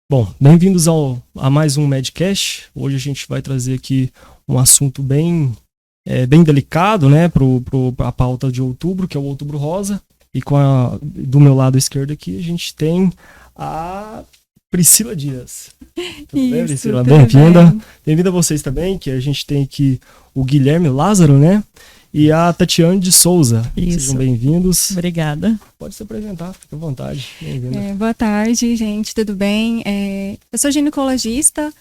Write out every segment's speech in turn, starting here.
Bom, bem-vindos a mais um Medcast. Hoje a gente vai trazer aqui um assunto bem delicado, né, para a pauta de outubro, que é o Outubro Rosa. E do meu lado esquerdo aqui a gente tem a Priscila Dias. Tudo bem, Priscila? Bem-vinda. Bem-vinda a vocês também, que a gente tem aqui o Guilherme Lázaro, né? E a Tatiane de Souza. Isso. Sejam bem-vindos. Obrigada. Pode se apresentar, fica à vontade. Bem-vinda. Boa tarde, gente, tudo bem? Eu sou ginecologista,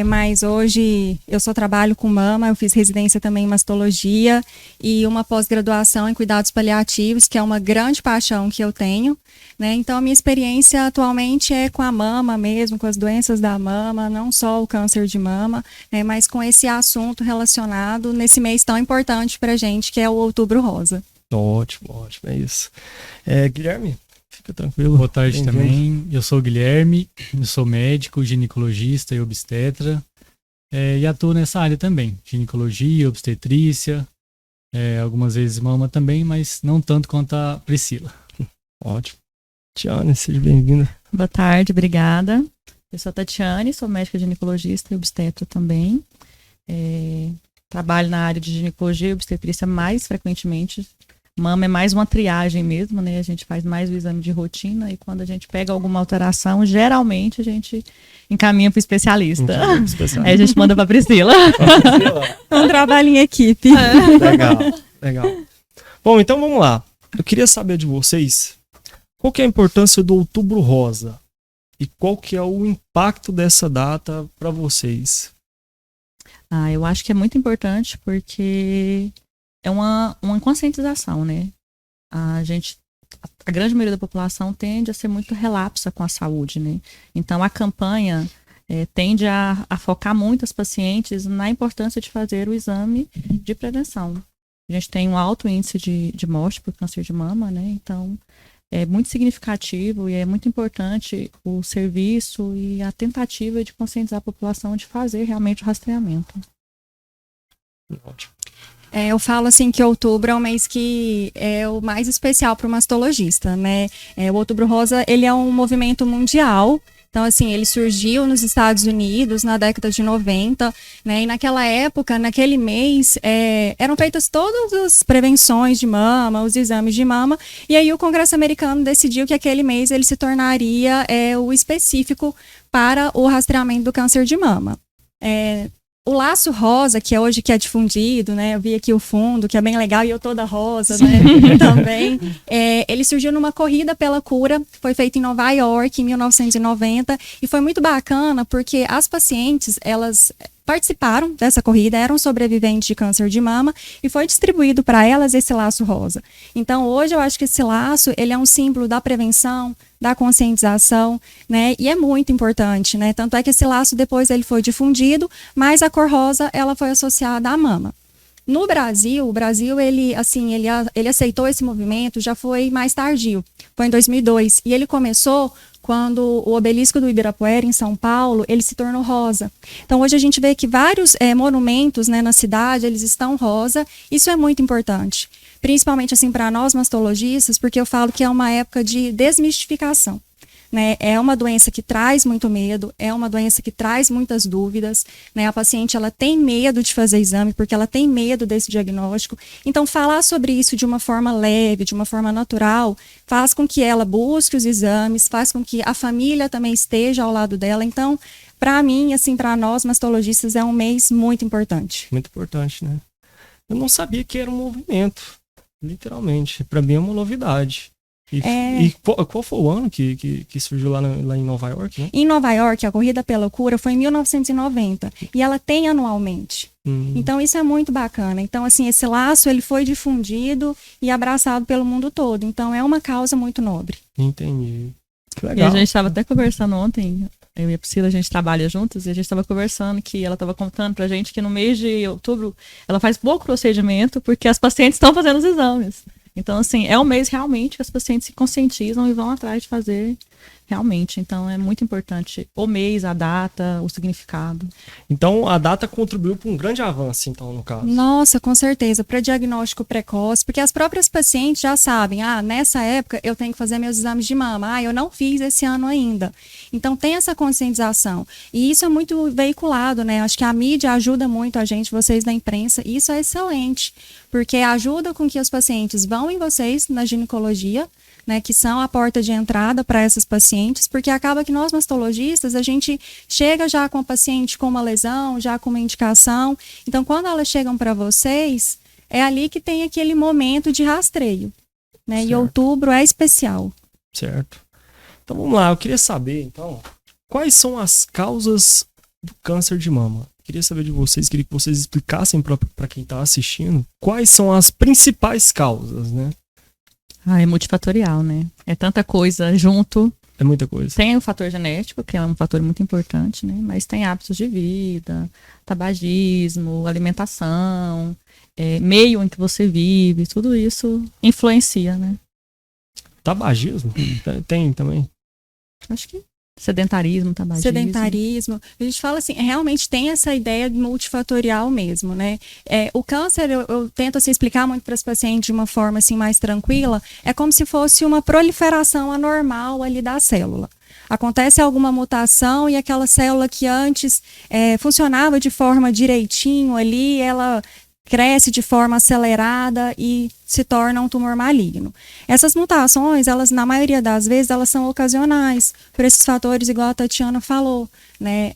mas hoje eu só trabalho com mama, eu fiz residência também em mastologia e uma pós-graduação em cuidados paliativos, que é uma grande paixão que eu tenho, né? Então a minha experiência atualmente é com a mama mesmo, com as doenças da mama, não só o câncer de mama, né, mas com esse assunto relacionado nesse mês tão importante pra gente, que é o Outubro Rosa. Ótimo, é isso. Guilherme, fica tranquilo. Boa tarde também. Eu sou o Guilherme, eu sou médico, ginecologista e obstetra. E atuo nessa área também, ginecologia, obstetrícia, algumas vezes mama também, mas não tanto quanto a Priscila. Ótimo. Tatiane, seja bem-vinda. Boa tarde, obrigada. Eu sou a Tatiane, sou médica ginecologista e obstetra também. Trabalho na área de ginecologia e obstetrícia mais frequentemente. Mama é mais uma triagem mesmo, né? A gente faz mais o exame de rotina e quando a gente pega alguma alteração, geralmente a gente encaminha para o especialista. Aí a gente manda para Priscila. Um trabalho em equipe. Legal. Bom, então vamos lá. Eu queria saber de vocês qual que é a importância do Outubro Rosa e qual que é o impacto dessa data para vocês. Eu acho que é muito importante porque é uma conscientização, né? A grande maioria da população tende a ser muito relapsa com a saúde, né? Então a campanha tende a focar muito as pacientes na importância de fazer o exame de prevenção. A gente tem um alto índice de morte por câncer de mama, né? Então é muito significativo e é muito importante o serviço e a tentativa de conscientizar a população de fazer realmente o rastreamento. Ótimo. Eu falo assim que outubro é um mês que é o mais especial para o mastologista, né? O Outubro Rosa, ele é um movimento mundial. Então, assim, ele surgiu nos Estados Unidos na década de 90, né? E naquela época, naquele mês, eram feitas todas as prevenções de mama, os exames de mama. E aí o Congresso americano decidiu que aquele mês ele se tornaria o específico para o rastreamento do câncer de mama. O laço rosa, que hoje que é difundido, né? Eu vi aqui o fundo, que é bem legal, e eu toda rosa, né? Também. Ele surgiu numa corrida pela cura, foi feito em Nova York, em 1990, e foi muito bacana, porque as pacientes, elas participaram dessa corrida, eram sobreviventes de câncer de mama, e foi distribuído para elas esse laço rosa. Então, hoje, eu acho que esse laço, ele é um símbolo da prevenção, da conscientização, né? E é muito importante, né? Tanto é que esse laço depois ele foi difundido, mas a cor rosa ela foi associada à mama. No Brasil, o Brasil ele aceitou esse movimento, já foi mais tardio, foi em 2002, e ele começou quando o obelisco do Ibirapuera, em São Paulo, ele se tornou rosa. Então, hoje a gente vê que vários monumentos, né, na cidade, eles estão rosa. Isso é muito importante, principalmente assim para nós mastologistas, porque eu falo que é uma época de desmistificação. Né? É uma doença que traz muito medo, é uma doença que traz muitas dúvidas, né? A paciente ela tem medo de fazer exame porque ela tem medo desse diagnóstico. Então, falar sobre isso de uma forma leve, de uma forma natural, faz com que ela busque os exames, faz com que a família também esteja ao lado dela. Então, para mim, assim, para nós mastologistas, é um mês muito importante. Muito importante, né? Eu não sabia que era um movimento, literalmente. Para mim é uma novidade. E qual foi o ano que surgiu lá em Nova York, né? Em Nova York, a Corrida pela Cura foi em 1990 e ela tem anualmente. Então isso é muito bacana. Então assim, esse laço ele foi difundido e abraçado pelo mundo todo. Então é uma causa muito nobre. Entendi. Que legal. E a gente estava até conversando ontem, eu e a Priscila, a gente trabalha juntos e a gente estava conversando que ela estava contando pra gente que no mês de outubro ela faz pouco procedimento porque as pacientes estão fazendo os exames. Então, assim, é um mês realmente que as pacientes se conscientizam e vão atrás de fazer realmente. Então, é muito importante o mês, a data, o significado. Então, a data contribuiu para um grande avanço, então, no caso. Nossa, com certeza, para diagnóstico precoce, porque as próprias pacientes já sabem, nessa época eu tenho que fazer meus exames de mama, eu não fiz esse ano ainda. Então tem essa conscientização. E isso é muito veiculado, né? Acho que a mídia ajuda muito a gente, vocês da imprensa, e isso é excelente, porque ajuda com que os pacientes vão em vocês na ginecologia, né, que são a porta de entrada para essas pacientes, porque acaba que nós mastologistas, a gente chega já com a paciente com uma lesão, já com uma indicação. Então, quando elas chegam para vocês, é ali que tem aquele momento de rastreio, né? E outubro é especial. Certo. Então, vamos lá. Eu queria saber, então, quais são as causas do câncer de mama? Queria saber de vocês, queria que vocês explicassem para quem está assistindo quais são as principais causas, né? É multifatorial, né? É tanta coisa junto. É muita coisa. Tem o fator genético, que é um fator muito importante, né? Mas tem hábitos de vida, tabagismo, alimentação, meio em que você vive, tudo isso influencia, né? Tabagismo? Tem também. Acho que sedentarismo, tabagismo. Sedentarismo. A gente fala assim, realmente tem essa ideia de multifatorial mesmo, né? O câncer, eu tento assim, explicar muito para as pacientes de uma forma assim, mais tranquila, é como se fosse uma proliferação anormal ali da célula. Acontece alguma mutação e aquela célula que antes funcionava de forma direitinho ali, ela cresce de forma acelerada e se torna um tumor maligno. Essas mutações, elas na maioria das vezes, elas são ocasionais, por esses fatores igual a Tatiana falou, né?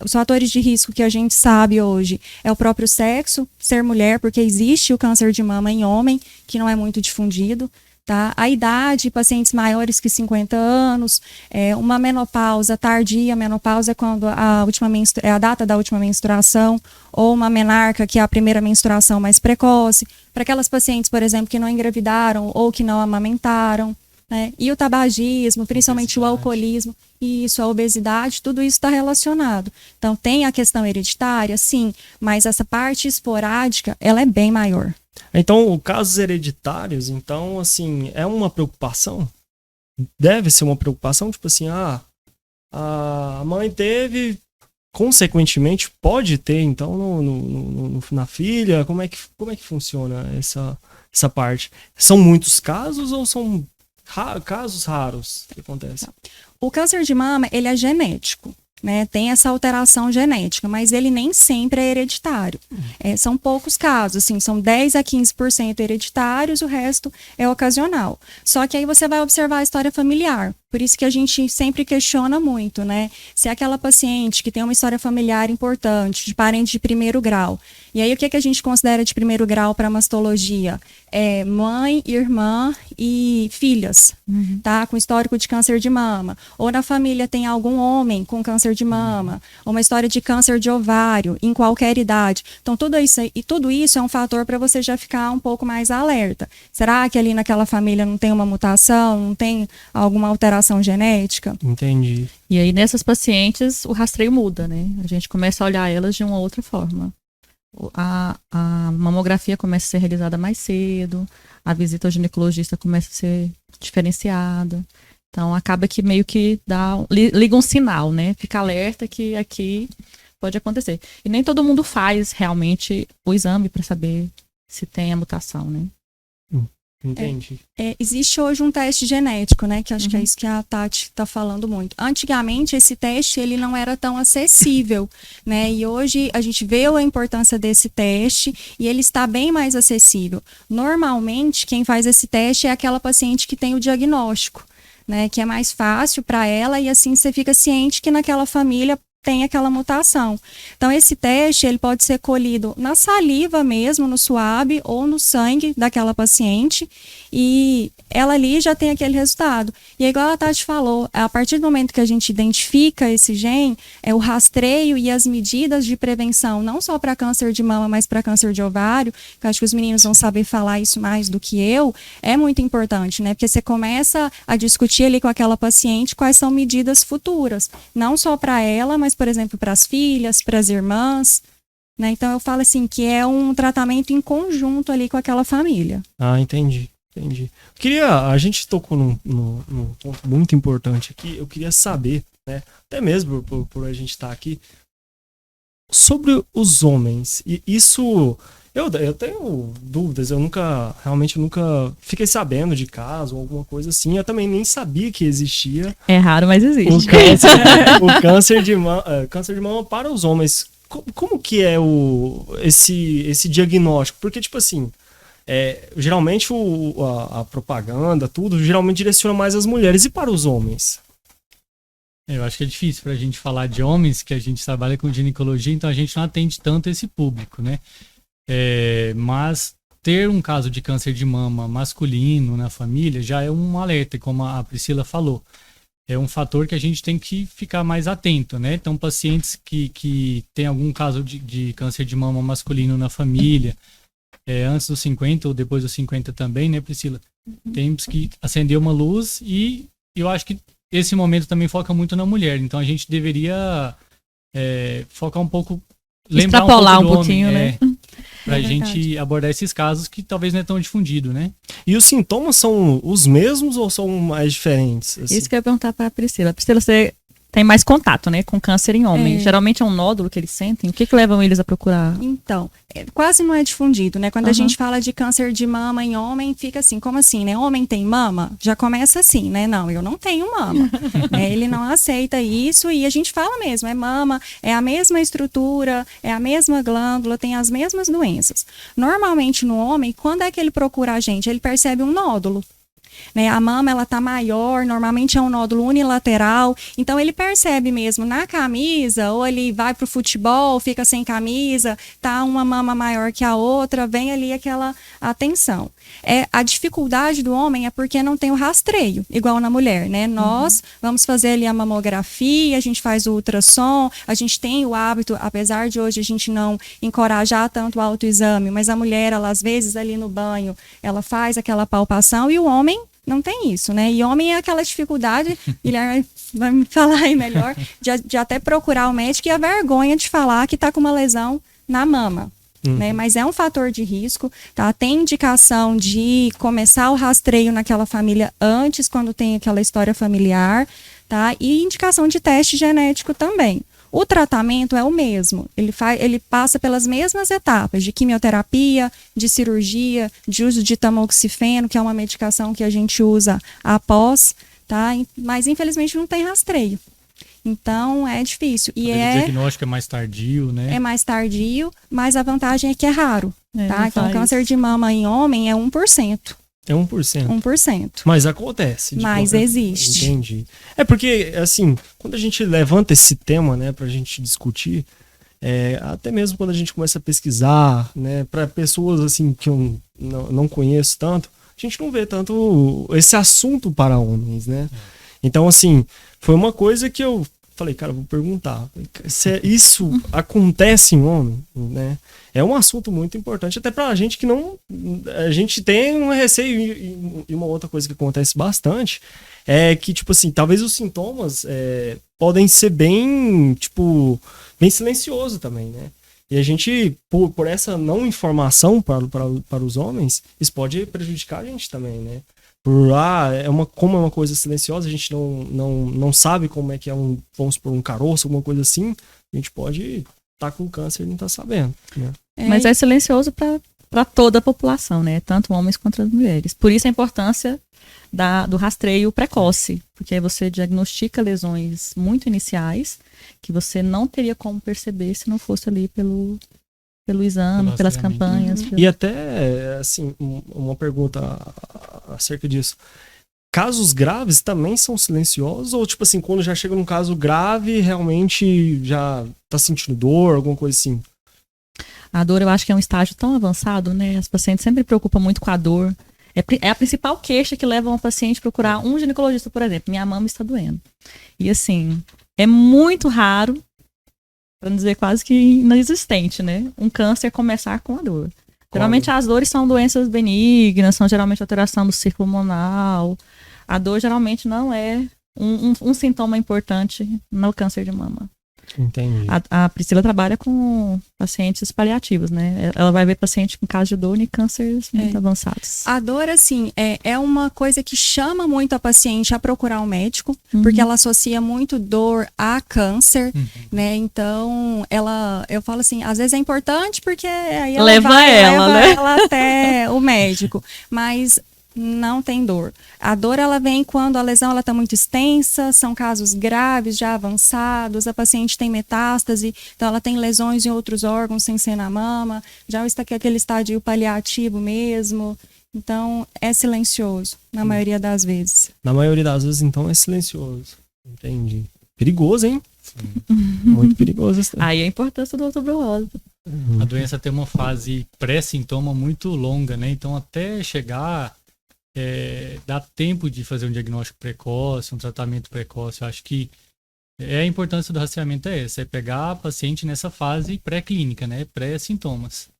Os fatores de risco que a gente sabe hoje é o próprio sexo, ser mulher, porque existe o câncer de mama em homem, que não é muito difundido. Tá? A idade, pacientes maiores que 50 anos, uma menopausa tardia, menopausa é quando é a data da última menstruação, ou uma menarca, que é a primeira menstruação mais precoce, para aquelas pacientes, por exemplo, que não engravidaram ou que não amamentaram, né? E o tabagismo, principalmente o alcoolismo, isso, a obesidade, tudo isso está relacionado. Então, tem a questão hereditária, sim, mas essa parte esporádica, ela é bem maior. Então, casos hereditários, então, assim, é uma preocupação? Deve ser uma preocupação? Tipo assim, a mãe teve, consequentemente, pode ter, então, na filha? Como é que funciona essa parte? São muitos casos ou são casos raros que acontecem? O câncer de mama, ele é genético. Né, tem essa alteração genética, mas ele nem sempre é hereditário. São poucos casos, assim, são 10 a 15% hereditários, o resto é ocasional. Só que aí você vai observar a história familiar. Por isso que a gente sempre questiona muito, né? Se é aquela paciente que tem uma história familiar importante, de parente de primeiro grau. E aí, o que a gente considera de primeiro grau para mastologia? Mãe, irmã e filhas, tá? Com histórico de câncer de mama. Ou na família tem algum homem com câncer de mama, ou uma história de câncer de ovário, em qualquer idade. Então, tudo isso é um fator para você já ficar um pouco mais alerta. Será que ali naquela família não tem uma mutação, não tem alguma alteração genética? Entendi. E aí, nessas pacientes, o rastreio muda, né? A gente começa a olhar elas de uma outra forma. A mamografia começa a ser realizada mais cedo, a visita ao ginecologista começa a ser diferenciada. Então, acaba que meio que liga um sinal, né? Fica alerta que aqui pode acontecer. E nem todo mundo faz realmente o exame para saber se tem a mutação, né? Entendi. Existe hoje um teste genético, né? Que acho que é isso que a Tati está falando muito. Antigamente, esse teste ele não era tão acessível, né? E hoje a gente vê a importância desse teste e ele está bem mais acessível. Normalmente, quem faz esse teste é aquela paciente que tem o diagnóstico, né? Que é mais fácil para ela e assim você fica ciente que naquela família tem aquela mutação. Então, esse teste, ele pode ser colhido na saliva mesmo, no suave ou no sangue daquela paciente e ela ali já tem aquele resultado. E é igual a Tati falou, a partir do momento que a gente identifica esse gene, o rastreio e as medidas de prevenção, não só para câncer de mama, mas para câncer de ovário, que eu acho que os meninos vão saber falar isso mais do que eu, é muito importante, né? Porque você começa a discutir ali com aquela paciente quais são medidas futuras, não só para ela, mas por exemplo, para as filhas, para as irmãs, né? Então eu falo assim que é um tratamento em conjunto ali com aquela família. Entendi. Entendi. A gente tocou num ponto muito importante aqui. Eu queria saber, né? Até mesmo por a gente estar aqui, sobre os homens. E isso, eu tenho dúvidas. Realmente nunca fiquei sabendo de caso ou alguma coisa assim. Eu também nem sabia que existia É raro, mas existe. o câncer de mama para os homens. Como que é esse diagnóstico? Porque, tipo assim, geralmente a propaganda, tudo, geralmente direciona mais as mulheres e para os homens. Eu acho que é difícil pra gente falar de homens, que a gente trabalha com ginecologia, então a gente não atende tanto esse público, né? Mas ter um caso de câncer de mama masculino na família já é um alerta, como a Priscila falou. É um fator que a gente tem que ficar mais atento, né? Então, pacientes que têm algum caso de câncer de mama masculino na família, antes dos 50 ou depois dos 50 também, né, Priscila? Temos que acender uma luz e eu acho que esse momento também foca muito na mulher. Então, a gente deveria focar um pouco, lembrar extrapolar um pouco do pouquinho, homem, né? Pra gente abordar esses casos que talvez não é tão difundido, né? E os sintomas são os mesmos ou são mais diferentes? Assim? Isso que eu ia perguntar pra Priscila. Priscila, você tem mais contato, né, com câncer em homem. Geralmente é um nódulo que eles sentem. O que levam eles a procurar? Então, quase não é difundido, né? Quando a gente fala de câncer de mama em homem, fica assim, como assim, né? Homem tem mama? Já começa assim, né? Não, eu não tenho mama. Ele não aceita isso e a gente fala mesmo, é mama, é a mesma estrutura, é a mesma glândula, tem as mesmas doenças. Normalmente no homem, quando é que ele procura a gente? Ele percebe um nódulo. Né, a mama ela tá maior, normalmente é um nódulo unilateral, então ele percebe mesmo na camisa, ou ele vai pro futebol, fica sem camisa, tá uma mama maior que a outra, vem ali aquela atenção. A dificuldade do homem é porque não tem o rastreio, igual na mulher, né? Nós vamos fazer ali a mamografia, a gente faz o ultrassom, a gente tem o hábito, apesar de hoje a gente não encorajar tanto o autoexame, mas a mulher, ela às vezes ali no banho, ela faz aquela palpação e o homem não tem isso, né? E homem é aquela dificuldade, Guilherme vai me falar aí melhor, de até procurar o médico e a vergonha de falar que tá com uma lesão na mama. Né? Mas é um fator de risco, tá? Tem indicação de começar o rastreio naquela família antes, quando tem aquela história familiar, tá? E indicação de teste genético também. O tratamento é o mesmo, ele passa pelas mesmas etapas de quimioterapia, de cirurgia, de uso de tamoxifeno, que é uma medicação que a gente usa após, tá? Mas infelizmente não tem rastreio. Então é difícil. E o diagnóstico é mais tardio, né? É mais tardio, mas a vantagem é que é raro, tá? Então câncer de mama em homem é 1%. É 1%. 1%. Mas acontece. Mas existe. Entendi. Porque, assim, quando a gente levanta esse tema, né, pra gente discutir, até mesmo quando a gente começa a pesquisar, né, para pessoas, assim, que eu não conheço tanto, a gente não vê tanto esse assunto para homens, né? Então, assim, foi uma coisa que eu falei, cara, vou perguntar. Se isso acontece em homem, né? É um assunto muito importante, até pra gente que não... A gente tem um receio, e uma outra coisa que acontece bastante, é que, tipo assim, talvez os sintomas podem ser bem silencioso também, né? E a gente, por essa não informação para os homens, isso pode prejudicar a gente também, né? Como é uma coisa silenciosa, a gente não sabe como é que vamos supor, um caroço, alguma coisa assim, a gente pode estar com câncer e não tá sabendo, né? Mas é silencioso para toda a população, né? Tanto homens quanto as mulheres. Por isso a importância do rastreio precoce, porque aí você diagnostica lesões muito iniciais que você não teria como perceber se não fosse ali pelo exame, pelas campanhas. E até, assim, uma pergunta acerca disso. Casos graves também são silenciosos? Ou, tipo assim, quando já chega num caso grave, realmente já tá sentindo dor, alguma coisa assim? A dor, eu acho que é um estágio tão avançado, né? As pacientes sempre se preocupam muito com a dor. É a principal queixa que leva uma paciente a procurar um ginecologista, por exemplo. Minha mama está doendo. E, assim, é muito raro, para não dizer quase que inexistente, né? Um câncer começar com a dor. Geralmente as dores são doenças benignas, são geralmente alteração do ciclo hormonal. A dor geralmente não é um sintoma importante no câncer de mama. Entendi. A Priscila trabalha com pacientes paliativos, né? Ela vai ver paciente com caso de dor e cânceres muito avançados. A dor, assim, é uma coisa que chama muito a paciente a procurar um médico, porque ela associa muito dor a câncer, né? Então, eu falo assim, às vezes é importante porque aí ela leva ela até o médico, mas não tem dor. A dor, ela vem quando a lesão ela está muito extensa, são casos graves, já avançados, a paciente tem metástase, então ela tem lesões em outros órgãos sem ser na mama, já está aquele estádio paliativo mesmo, então é silencioso, na maioria das vezes. Na maioria das vezes, então, é silencioso. Entendi. Perigoso, hein? Muito perigoso. Aí a importância do Outubro Rosa. A doença tem uma fase pré-sintoma muito longa, né? Então, até chegar, dá tempo de fazer um diagnóstico precoce, um tratamento precoce. Eu acho que a importância do rastreamento é essa, é pegar a paciente nessa fase pré-clínica, né? Pré-sintomas.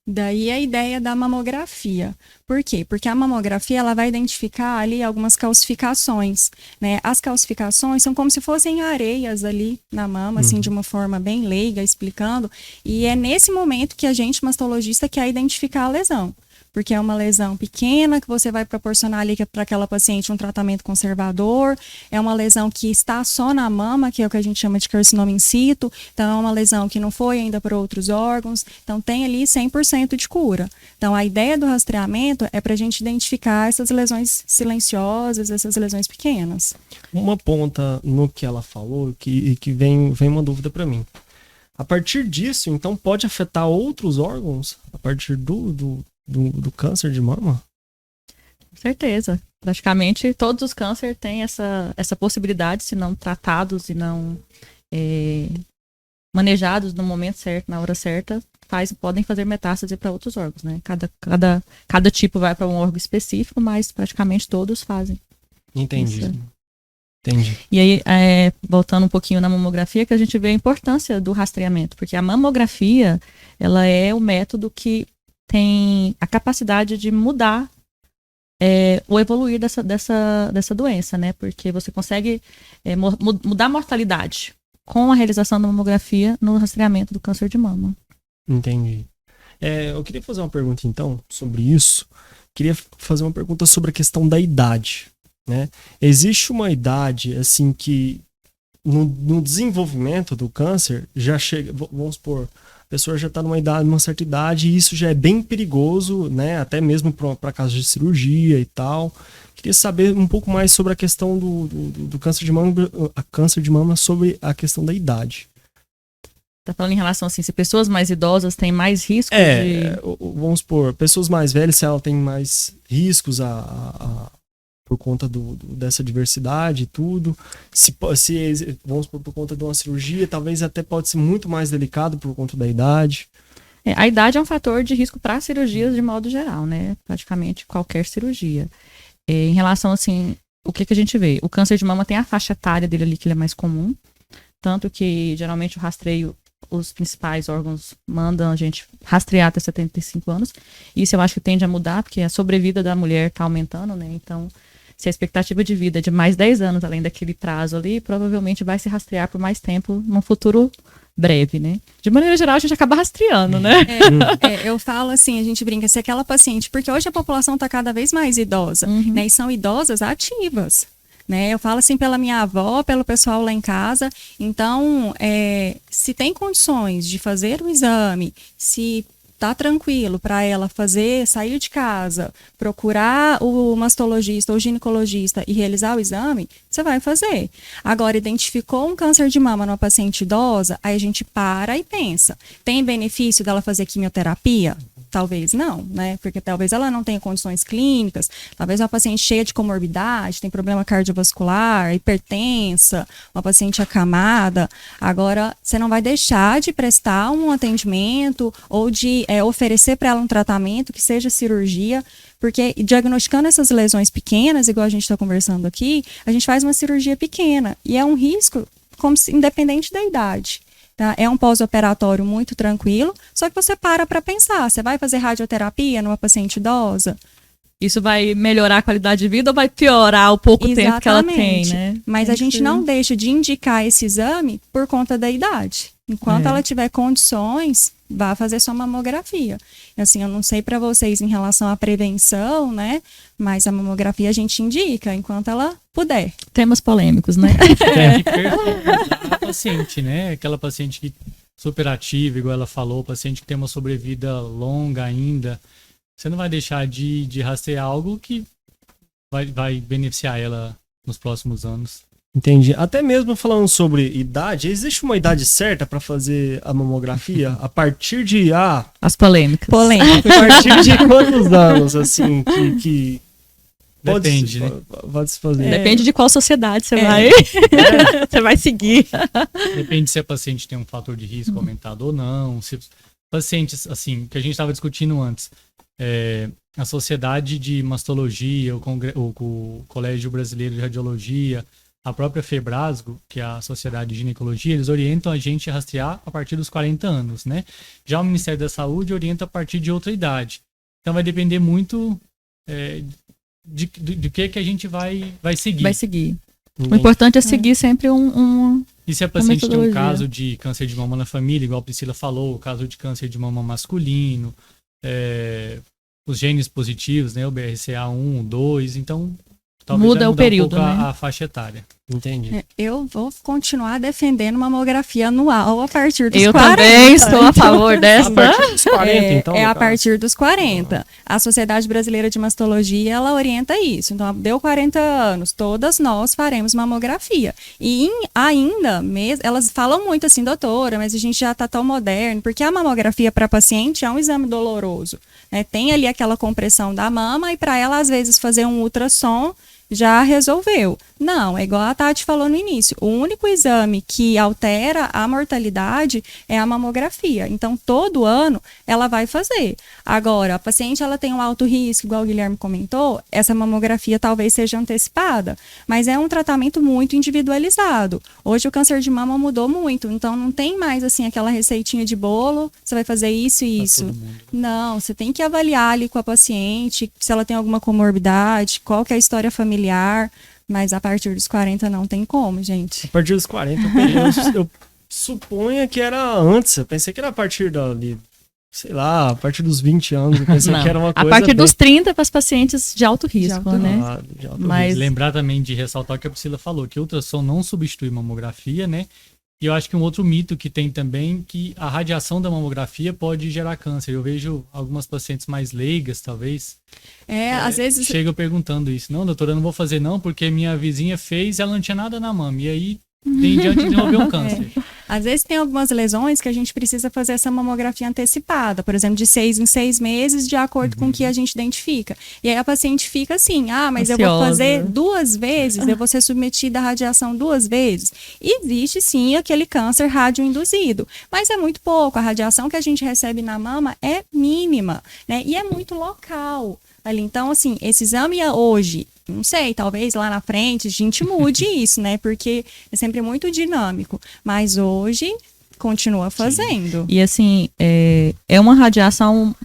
Daí a ideia da mamografia. Por quê? Porque a mamografia ela vai identificar ali algumas calcificações, né? As calcificações são como se fossem areias ali na mama, assim, de uma forma bem leiga, explicando. E é nesse momento que a gente, mastologista, quer identificar a lesão. Porque é uma lesão pequena que você vai proporcionar ali para aquela paciente um tratamento conservador, é uma lesão que está só na mama, que é o que a gente chama de carcinoma in situ, então é uma lesão que não foi ainda para outros órgãos, então tem ali 100% de cura. Então a ideia do rastreamento é para a gente identificar essas lesões silenciosas, essas lesões pequenas. Uma ponta no que ela falou, que vem uma dúvida para mim. A partir disso, então, pode afetar outros órgãos a partir do câncer de mama? Com certeza. Praticamente todos os cânceres têm essa possibilidade, se não tratados e não manejados no momento certo, na hora certa, podem fazer metástase para outros órgãos, né? Cada tipo vai para um órgão específico, mas praticamente todos fazem. Entendi. Isso. Entendi. E aí, voltando um pouquinho na mamografia, que a gente vê a importância do rastreamento, porque a mamografia, ela é o método que tem a capacidade de mudar o evoluir dessa doença, né? Porque você consegue mudar a mortalidade com a realização da mamografia no rastreamento do câncer de mama. Entendi. Eu queria fazer uma pergunta, então, sobre isso. Queria fazer uma pergunta sobre a questão da idade, né? Existe uma idade, assim, que no desenvolvimento do câncer já chega, vamos supor, a pessoa já está numa certa idade e isso já é bem perigoso, né? Até mesmo para casos de cirurgia e tal. Queria saber um pouco mais sobre a questão do câncer de mama, sobre a questão da idade. Tá falando em relação assim, se pessoas mais idosas têm mais risco vamos supor, pessoas mais velhas, se ela tem mais riscos por conta dessa diversidade e tudo. Se vamos supor, por conta de uma cirurgia, talvez até pode ser muito mais delicado por conta da idade. A idade é um fator de risco para cirurgias de modo geral, né? Praticamente qualquer cirurgia. Em relação, assim, o que a gente vê? O câncer de mama tem a faixa etária dele ali, que ele é mais comum. Tanto que, geralmente, o rastreio, os principais órgãos mandam a gente rastrear até 75 anos. Isso eu acho que tende a mudar, porque a sobrevida da mulher está aumentando, né? Então, se a expectativa de vida é de mais 10 anos, além daquele prazo ali, provavelmente vai se rastrear por mais tempo num futuro breve, né? De maneira geral, a gente acaba rastreando, né? Eu falo assim, a gente brinca, se aquela paciente, porque hoje a população está cada vez mais idosa, né? E são idosas ativas, né? Eu falo assim pela minha avó, pelo pessoal lá em casa. Então, se tem condições de fazer o exame, se tá tranquilo para ela sair de casa, procurar o mastologista ou ginecologista e realizar o exame, você vai fazer. Agora, identificou um câncer de mama numa paciente idosa, aí a gente para e pensa, tem benefício dela fazer quimioterapia? Talvez não, né? Porque talvez ela não tenha condições clínicas, talvez uma paciente cheia de comorbidade, tem problema cardiovascular, hipertensa, uma paciente acamada. Agora, você não vai deixar de prestar um atendimento ou de oferecer para ela um tratamento que seja cirurgia, porque diagnosticando essas lesões pequenas, igual a gente está conversando aqui, a gente faz uma cirurgia pequena e é um risco independente da idade. Tá? É um pós-operatório muito tranquilo, só que você para pensar, você vai fazer radioterapia numa paciente idosa? isso vai melhorar a qualidade de vida ou vai piorar o pouco tempo que ela tem, Exatamente. né? Mas Tem a gente que- não deixa de indicar esse exame por conta da idade. Enquanto É. ela tiver condições, vá fazer sua mamografia. Assim, eu não sei para vocês em relação à prevenção, né? Mas a mamografia a gente indica enquanto ela puder. Temas polêmicos, né? Tem que personalizar a paciente, né? Aquela paciente que super ativa, igual ela falou, paciente que tem uma sobrevida longa ainda. Você não vai deixar de rastrear algo que vai beneficiar ela nos próximos anos. Entendi. Até mesmo falando sobre idade, existe uma idade certa para fazer a mamografia? A partir de As polêmicas. Polêmica. a partir de quantos anos, assim, que Depende, né? pode se fazer? Depende de qual sociedade você É. vai. Você vai seguir. Depende se a paciente tem um fator de risco aumentado ou não. Se pacientes, assim, que a gente estava discutindo antes, a Sociedade de Mastologia, o Colégio Brasileiro de Radiologia, a própria Febrasgo, que é a Sociedade de Ginecologia, eles orientam a gente a rastrear a partir dos 40 anos, né? Já o Ministério da Saúde orienta a partir de outra idade. Então vai depender muito de que a gente vai seguir. Vai seguir. O Entendi. importante é seguir sempre um E se a paciente tem um metodologia. caso de câncer de mama na família, igual a Priscila falou, o caso de câncer de mama masculino, os genes positivos, né, o BRCA1, 2, então talvez Muda vai o mudar período, um pouco né? a faixa etária. Entendi. Eu vou continuar defendendo mamografia anual a partir dos Eu 40. também estou a favor A dessa. partir dos 40, então? É no a caso? partir dos 40. A Sociedade Brasileira de Mastologia, ela orienta isso. Então, deu 40 anos, todas nós faremos mamografia. E ainda, elas falam muito assim, doutora, mas a gente já está tão moderno, porque a mamografia para paciente é um exame doloroso, né? Tem ali aquela compressão da mama e para ela, às vezes, fazer um ultrassom já resolveu. Não, é igual a Tati falou no início. O único exame que altera a mortalidade é a mamografia. Então, todo ano ela vai fazer. Agora, a paciente ela tem um alto risco, igual o Guilherme comentou, essa mamografia talvez seja antecipada, mas é um tratamento muito individualizado. Hoje o câncer de mama mudou muito, então não tem mais assim aquela receitinha de bolo, você vai fazer isso e Pra isso. todo mundo. Não, você tem que avaliar ali com a paciente se ela tem alguma comorbidade, qual que é a história familiar, mas a partir dos 40 não tem como, gente. A partir dos 40, eu suponho que era antes. Eu pensei que era a partir dali, sei lá, a partir dos 20 anos. Eu pensei Não. que era uma A coisa. partir dos 30 para as pacientes de alto risco, alto né? de alto Mas- Lembrar também de ressaltar o que a Priscila falou, que ultrassom não substitui mamografia, né? E eu acho que um outro mito que tem também, que a radiação da mamografia pode gerar câncer. Eu vejo algumas pacientes mais leigas, talvez, Às vezes chegam perguntando isso. Não, doutora, eu não vou fazer não, porque minha vizinha fez e ela não tinha nada na mama. E aí, em diante, desenvolveu um câncer. Às vezes tem algumas lesões que a gente precisa fazer essa mamografia antecipada, por exemplo, de 6 em 6 meses, de acordo com o que a gente identifica. E aí a paciente fica assim, mas eu vou Ansiosa. fazer 2 vezes, eu vou ser submetida à radiação 2 vezes. E existe sim aquele câncer radioinduzido, mas é muito pouco. A radiação que a gente recebe na mama é mínima, né? E é muito local ali. Então, assim, esse exame hoje, não sei, talvez lá na frente a gente mude isso, né? Porque é sempre muito dinâmico. Mas hoje continua fazendo. E assim, é uma radiação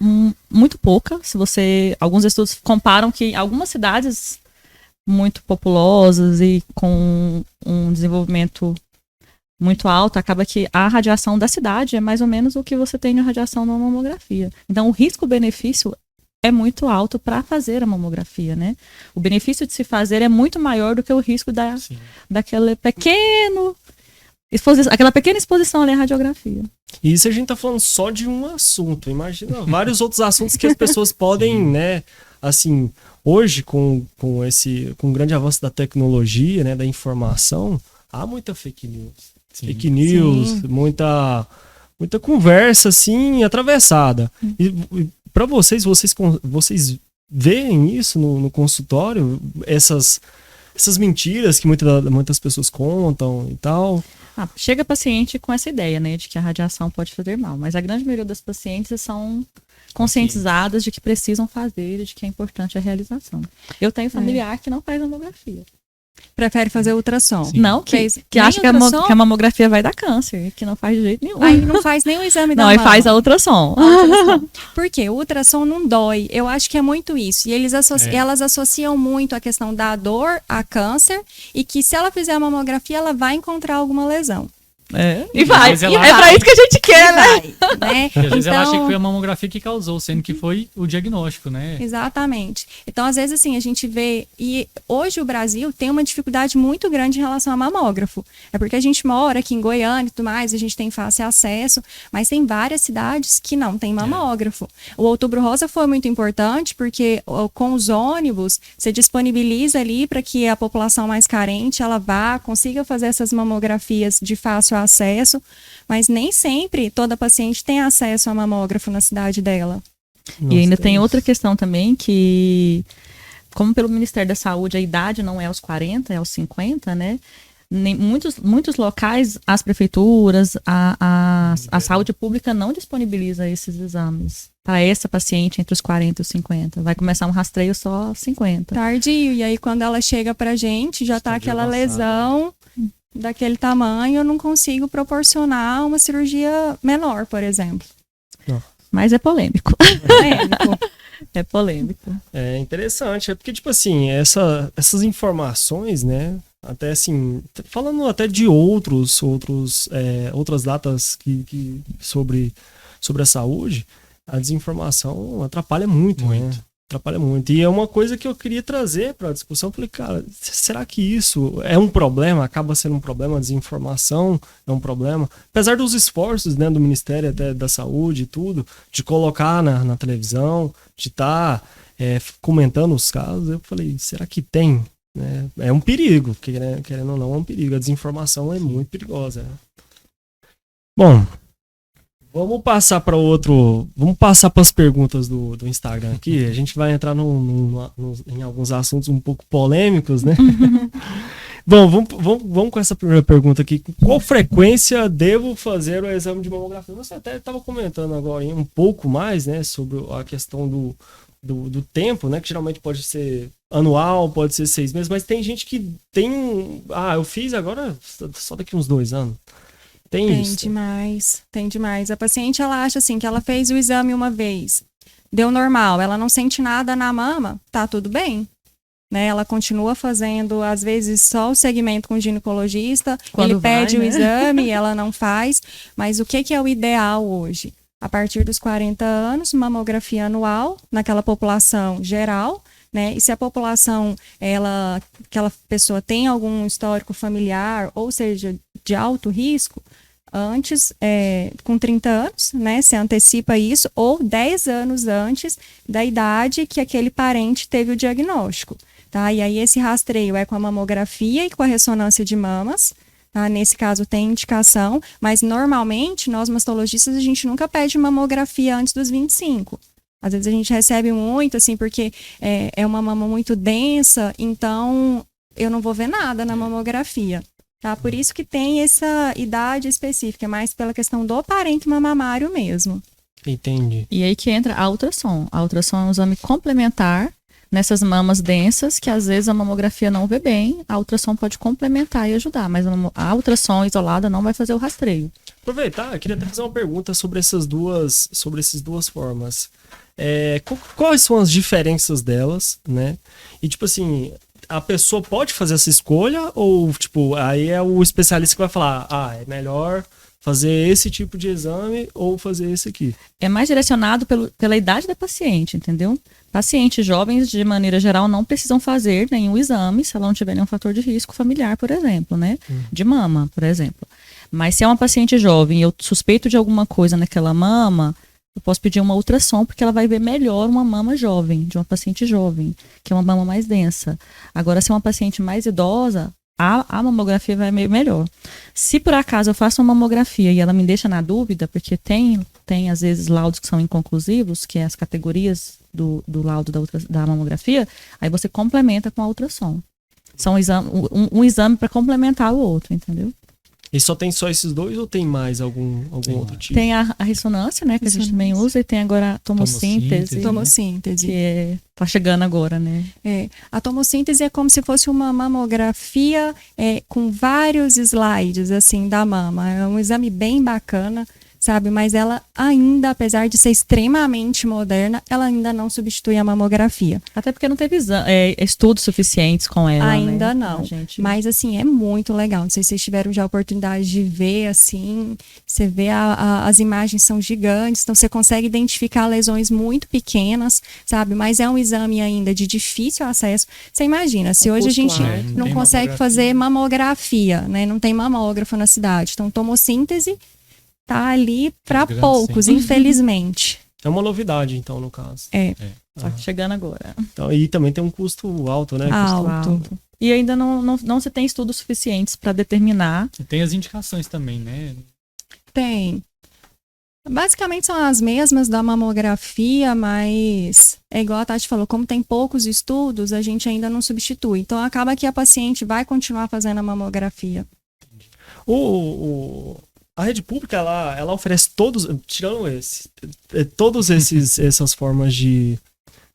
muito pouca. Se você. Alguns estudos comparam que algumas cidades muito populosas e com um desenvolvimento muito alto, acaba que a radiação da cidade é mais ou menos o que você tem na radiação na mamografia. Então, o risco-benefício é muito alto para fazer a mamografia, né? O benefício de se fazer é muito maior do que o risco Sim. daquela aquela pequena exposição ali à radiografia. E isso a gente tá falando só de um assunto. Imagina vários outros assuntos que as pessoas podem, né? Assim, hoje, com o grande avanço da tecnologia, né? Da informação, há muita fake news. Sim. Fake news, Sim. muita conversa, assim, atravessada. E para vocês veem isso no consultório? Essas mentiras que muitas pessoas contam e tal? Chega paciente com essa ideia, né, de que a radiação pode fazer mal, mas a grande maioria das pacientes são conscientizadas de que precisam fazer e de que é importante a realização. Eu tenho familiar que não faz mamografia. Prefere fazer ultrassom. Sim. Não, que Nem acha que ultrassom? que a mamografia vai dar câncer, que não faz de jeito nenhum. Aí não faz nem o exame da Não, aí mama. faz a ultrassom. Por quê? O ultrassom não dói. Eu acho que é muito isso. E elas associam muito a questão da dor a câncer e que se ela fizer a mamografia, ela vai encontrar alguma lesão. E vai. Mas ela É pra isso que a gente quer, né? Né? E às vezes ela acha que Então, foi a mamografia que causou, sendo que foi o diagnóstico, né? exatamente. Então, às vezes, assim, a gente vê. E hoje o Brasil tem uma dificuldade muito grande em relação a mamógrafo. É porque a gente mora aqui em Goiânia e tudo mais, a gente tem fácil acesso, mas tem várias cidades que não tem mamógrafo. O Outubro Rosa foi muito importante porque com os ônibus você disponibiliza ali para que a população mais carente ela vá, consiga fazer essas mamografias de fácil acesso, mas nem sempre toda paciente tem acesso a mamógrafo na cidade dela. E ainda tem outra questão também que, como pelo Ministério da Saúde a idade não é aos 40, é aos 50, né? Muitos locais, as prefeituras, a saúde pública não disponibiliza esses exames para essa paciente entre os 40 e os 50. Vai começar um rastreio só aos 50. Tardio, e aí quando ela chega pra gente, já tá Estadio aquela avançado. lesão daquele tamanho, eu não consigo proporcionar uma cirurgia menor, por exemplo. Mas é polêmico. Polêmico. É polêmico. É interessante, é porque, tipo assim, essas informações, né, até assim, falando até de outras datas sobre a saúde, a desinformação atrapalha muito, né? Atrapalha muito. E é uma coisa que eu queria trazer para a discussão. Eu falei, cara, será que isso é um problema? Acaba sendo um problema? A desinformação é um problema? Apesar dos esforços, né, do Ministério até da Saúde e tudo, de colocar na televisão, de estar comentando os casos, eu falei, será que tem? Né? É um perigo, querendo ou não, é um perigo. A desinformação é muito perigosa. Né? Bom, vamos passar para as perguntas do Instagram aqui. A gente vai entrar em alguns assuntos um pouco polêmicos, né? Bom, vamos com essa primeira pergunta aqui. Qual frequência devo fazer o exame de mamografia? Você até estava comentando agora um pouco mais, né, sobre a questão do tempo, né, que geralmente pode ser anual, pode ser 6 meses, mas tem gente que tem... eu fiz agora só daqui uns 2 anos. Tem isso? Tem demais. A paciente, ela acha assim, que ela fez o exame uma vez, deu normal, ela não sente nada na mama, tá tudo bem. Né? Ela continua fazendo, às vezes, só o segmento com o ginecologista, Quando ele pede vai, o né? exame e ela não faz. Mas o que é o ideal hoje? A partir dos 40 anos, mamografia anual, naquela população geral, né? E se a população, aquela pessoa tem algum histórico familiar, ou seja, de alto risco, antes, com 30 anos, né? Se antecipa isso, ou 10 anos antes da idade que aquele parente teve o diagnóstico. Tá? E aí esse rastreio é com a mamografia e com a ressonância de mamas. Tá? Nesse caso tem indicação, mas normalmente nós mastologistas a gente nunca pede mamografia antes dos 25. Às vezes a gente recebe muito, assim, porque é uma mama muito densa, então eu não vou ver nada na mamografia. Tá? Por isso que tem essa idade específica, mais pela questão do parênquima mamário mesmo. Entendi. E aí que entra a ultrassom. A ultrassom é um exame complementar nessas mamas densas, que às vezes a mamografia não vê bem, a ultrassom pode complementar e ajudar, mas a ultrassom isolada não vai fazer o rastreio. Aproveitar, eu queria até fazer uma pergunta sobre essas duas formas. Quais são as diferenças delas, né? E tipo assim, a pessoa pode fazer essa escolha ou tipo, aí é o especialista que vai falar, é melhor fazer esse tipo de exame ou fazer esse aqui? É mais direcionado pela idade da paciente, entendeu? Pacientes jovens, de maneira geral, não precisam fazer nenhum exame se ela não tiver nenhum fator de risco familiar, por exemplo, né? De mama, por exemplo. Mas se é uma paciente jovem e eu suspeito de alguma coisa naquela mama, eu posso pedir uma ultrassom, porque ela vai ver melhor uma mama jovem, de uma paciente jovem, que é uma mama mais densa. Agora, se é uma paciente mais idosa, a mamografia vai melhor. Se por acaso eu faço uma mamografia e ela me deixa na dúvida, porque tem às vezes laudos que são inconclusivos, que é as categorias do laudo da mamografia, aí você complementa com a ultrassom. São um exame para complementar o outro, entendeu? E só tem só esses dois ou tem mais algum outro tipo? Tem a ressonância, né, que a gente também usa, e tem agora a tomossíntese. Tomossíntese. Que tá chegando agora, né? A tomossíntese é como se fosse uma mamografia com vários slides, assim, da mama. É um exame bem bacana, sabe? Mas ela ainda, apesar de ser extremamente moderna, ela ainda não substitui a mamografia. Até porque não teve estudos suficientes com ela, ainda né? não. Mas, assim, é muito legal. Não sei se vocês tiveram já a oportunidade de ver, assim, você vê as imagens são gigantes, então você consegue identificar lesões muito pequenas, sabe? Mas é um exame ainda de difícil acesso. Você imagina, se hoje a gente não consegue fazer mamografia, né? Não tem mamógrafo na cidade. Então, tomossíntese tá ali para poucos, infelizmente. É uma novidade, então, no caso. Só que chegando agora. Então, e também tem um custo alto, né? Alto. E ainda não se tem estudos suficientes para determinar. E tem as indicações também, né? Tem. Basicamente são as mesmas da mamografia, mas é igual a Tati falou, como tem poucos estudos, a gente ainda não substitui. Então acaba que a paciente vai continuar fazendo a mamografia. A rede pública, ela oferece tirando todos essas formas de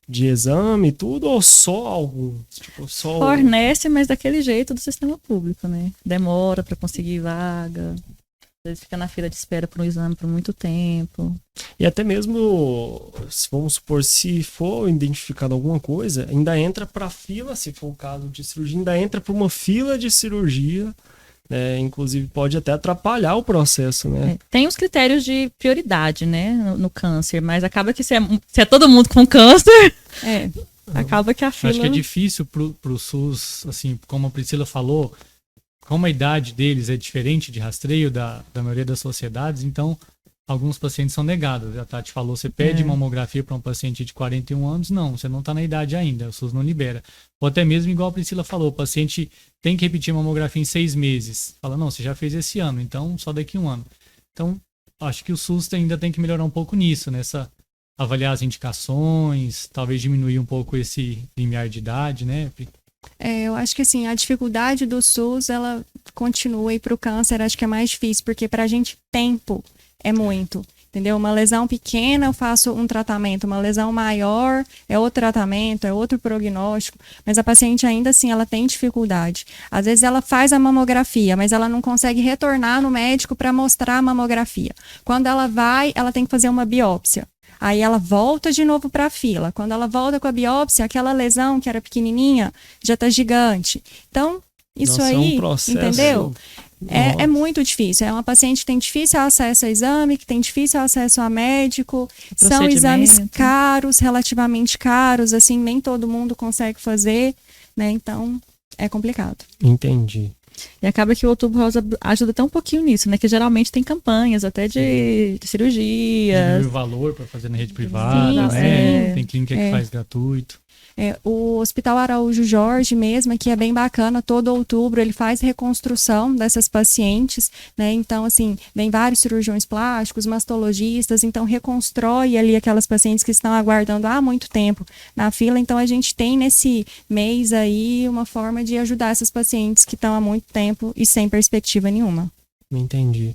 exame e tudo, ou só algum? Tipo, fornece, mas daquele jeito do sistema público, né? Demora para conseguir vaga, às vezes fica na fila de espera para um exame por muito tempo. E até mesmo, vamos supor, se for identificado alguma coisa, ainda entra para fila, se for o caso de cirurgia, ainda entra para uma fila de cirurgia. Inclusive pode até atrapalhar o processo, né? Tem os critérios de prioridade, né, no câncer, mas acaba que se é todo mundo com câncer, acaba que a fila... Acho que é difícil pro SUS, assim, como a Priscila falou, como a idade deles é diferente de rastreio da maioria das sociedades, então alguns pacientes são negados. A Tati falou, você pede mamografia para um paciente de 41 anos, não, você não está na idade ainda, o SUS não libera. Ou até mesmo, igual a Priscila falou, o paciente tem que repetir a mamografia em 6 meses. Fala, não, você já fez esse ano, então só daqui a 1 ano. Então, acho que o SUS ainda tem que melhorar um pouco nisso, avaliar as indicações, talvez diminuir um pouco esse limiar de idade, né? Eu acho que assim, a dificuldade do SUS, ela continua, e para o câncer acho que é mais difícil, porque para a gente tempo é muito, entendeu? Uma lesão pequena eu faço um tratamento, uma lesão maior é outro tratamento, é outro prognóstico, mas a paciente ainda assim, ela tem dificuldade. Às vezes ela faz a mamografia, mas ela não consegue retornar no médico para mostrar a mamografia. Quando ela vai, ela tem que fazer uma biópsia. Aí ela volta de novo para a fila. Quando ela volta com a biópsia, aquela lesão que era pequenininha já está gigante. Então, isso aí, é um processo, entendeu? É muito difícil. É uma paciente que tem difícil acesso a exame, que tem difícil acesso a médico. São exames caros, relativamente caros, assim, nem todo mundo consegue fazer, né? Então, é complicado. Entendi. E acaba que o Outubro Rosa ajuda até um pouquinho nisso, né? Que geralmente tem campanhas até de cirurgia. Diminui o valor para fazer na rede privada, né? Tem clínica que faz gratuito. O Hospital Araújo Jorge mesmo, que é bem bacana, todo outubro ele faz reconstrução dessas pacientes, né? Então, assim, vem vários cirurgiões plásticos, mastologistas, então reconstrói ali aquelas pacientes que estão aguardando há muito tempo na fila. Então, a gente tem nesse mês aí uma forma de ajudar essas pacientes que estão há muito tempo e sem perspectiva nenhuma. Entendi.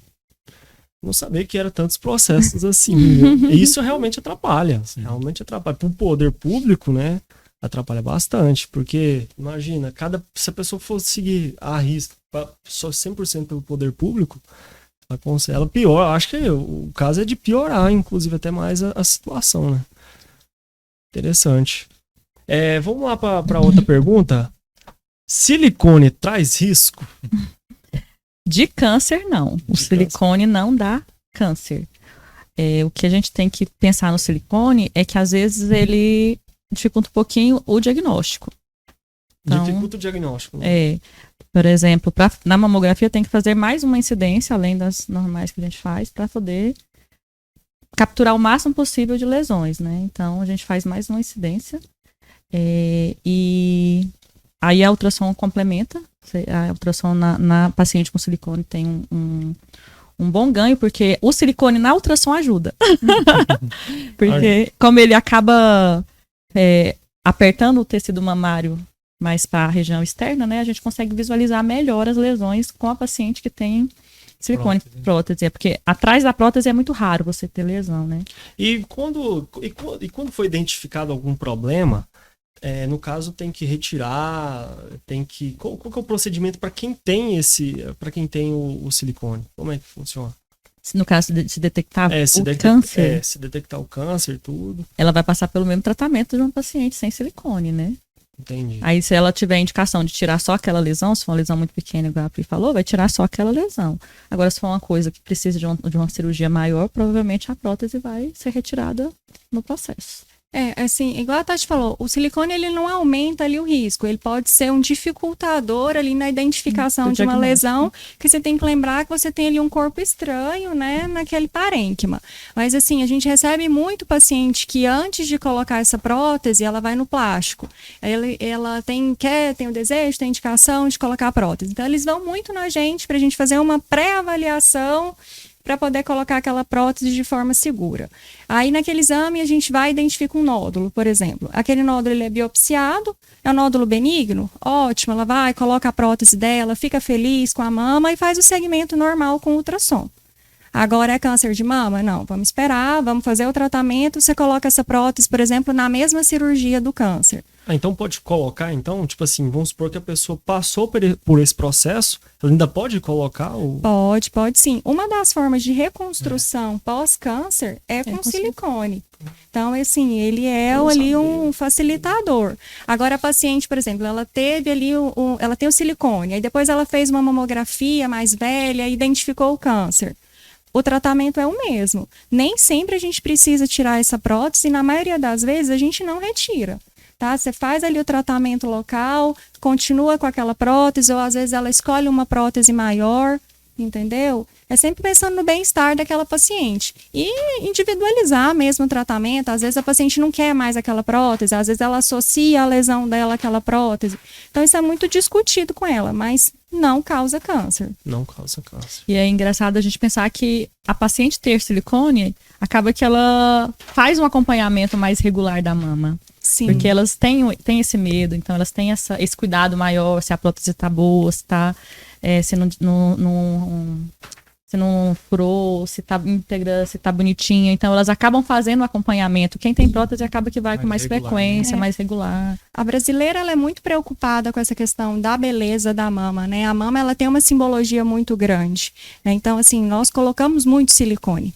Não sabia que eram tantos processos assim. Viu? E isso realmente atrapalha. Realmente atrapalha. Para o poder público, né? Atrapalha bastante, porque imagina, se a pessoa fosse seguir a risca só 100% pelo poder público, ela piora. Acho que o caso é de piorar, inclusive até mais a situação, né? Interessante. Vamos lá para outra pergunta. Silicone traz risco? De câncer, não. O silicone não dá câncer. O que a gente tem que pensar no silicone é que às vezes ele dificulta um pouquinho o diagnóstico. Então, dificulta o diagnóstico. Né? Por exemplo, na mamografia tem que fazer mais uma incidência, além das normais que a gente faz, para poder capturar o máximo possível de lesões, né? Então, a gente faz mais uma incidência. E aí a ultrassom complementa. A ultrassom na paciente com silicone tem um bom ganho, porque o silicone na ultrassom ajuda. Porque como ele acaba apertando o tecido mamário mais para a região externa, né, a gente consegue visualizar melhor as lesões com a paciente que tem Silicone, prótese. É porque atrás da prótese é muito raro você ter lesão, né? E quando foi identificado algum problema, no caso tem que retirar, qual que é o procedimento para quem tem o silicone? Como é que funciona? No caso de se detectar câncer. Se detectar o câncer e tudo. Ela vai passar pelo mesmo tratamento de uma paciente sem silicone, né? Entendi. Aí se ela tiver indicação de tirar só aquela lesão, se for uma lesão muito pequena, igual a Pri falou, vai tirar só aquela lesão. Agora, se for uma coisa que precisa de uma cirurgia maior, provavelmente a prótese vai ser retirada no processo. Assim, igual a Tati falou, o silicone ele não aumenta ali o risco, ele pode ser um dificultador ali na identificação de uma lesão, que você tem que lembrar que você tem ali um corpo estranho, né, naquele parênquima. Mas assim, a gente recebe muito paciente que antes de colocar essa prótese, ela vai no plástico. Ela tem o desejo, tem indicação de colocar a prótese. Então eles vão muito na gente pra gente fazer uma pré-avaliação para poder colocar aquela prótese de forma segura. Aí, naquele exame, a gente vai e identifica um nódulo, por exemplo. Aquele nódulo ele é biopsiado, é um nódulo benigno? Ótimo, ela vai, coloca a prótese dela, fica feliz com a mama e faz o segmento normal com ultrassom. Agora é câncer de mama? Não, vamos esperar, vamos fazer o tratamento, você coloca essa prótese, por exemplo, na mesma cirurgia do câncer. Então pode colocar, tipo assim, vamos supor que a pessoa passou por esse processo, ela ainda pode colocar o... Pode sim. Uma das formas de reconstrução pós-câncer é com silicone. Então, assim, ele é ali um facilitador. Agora, a paciente, por exemplo, ela teve ali, ela tem o silicone, aí depois ela fez uma mamografia mais velha e identificou o câncer. O tratamento é o mesmo. Nem sempre a gente precisa tirar essa prótese e na maioria das vezes a gente não retira. Tá? Você faz ali o tratamento local, continua com aquela prótese, ou às vezes ela escolhe uma prótese maior, entendeu? É sempre pensando no bem-estar daquela paciente. E individualizar mesmo o tratamento. Às vezes a paciente não quer mais aquela prótese, às vezes ela associa a lesão dela àquela prótese. Então isso é muito discutido com ela, mas não causa câncer. Não causa câncer. E é engraçado a gente pensar que a paciente ter silicone, acaba que ela faz um acompanhamento mais regular da mama. Sim. Porque elas têm esse medo, então elas têm esse cuidado maior, se a prótese está boa, se tá, se não furou, se tá íntegra, se tá bonitinha. Então elas acabam fazendo o acompanhamento. Quem tem prótese acaba que vai com mais regular, frequência, né? mais regular. A brasileira ela é muito preocupada com essa questão da beleza da mama, né? A mama ela tem uma simbologia muito grande, né? Então, assim, nós colocamos muito silicone.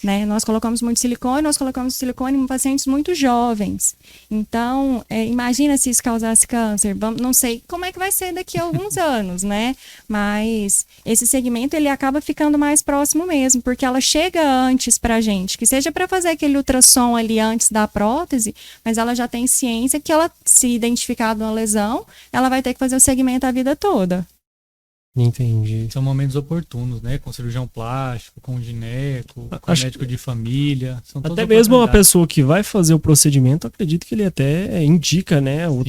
Né? Nós colocamos silicone em pacientes muito jovens. Então, imagina se isso causasse câncer. Não sei como é que vai ser daqui a alguns anos, né? Mas esse segmento, ele acaba ficando mais próximo mesmo, porque ela chega antes pra gente, que seja para fazer aquele ultrassom ali antes da prótese, mas ela já tem ciência que ela, se identificar uma lesão, ela vai ter que fazer o segmento a vida toda. Entendi. São momentos oportunos, né? Com cirurgião plástico, com gineco, com médico de família. São todas até mesmo uma oportunidades. pessoa que vai fazer o procedimento, acredito que ele até indica, né, o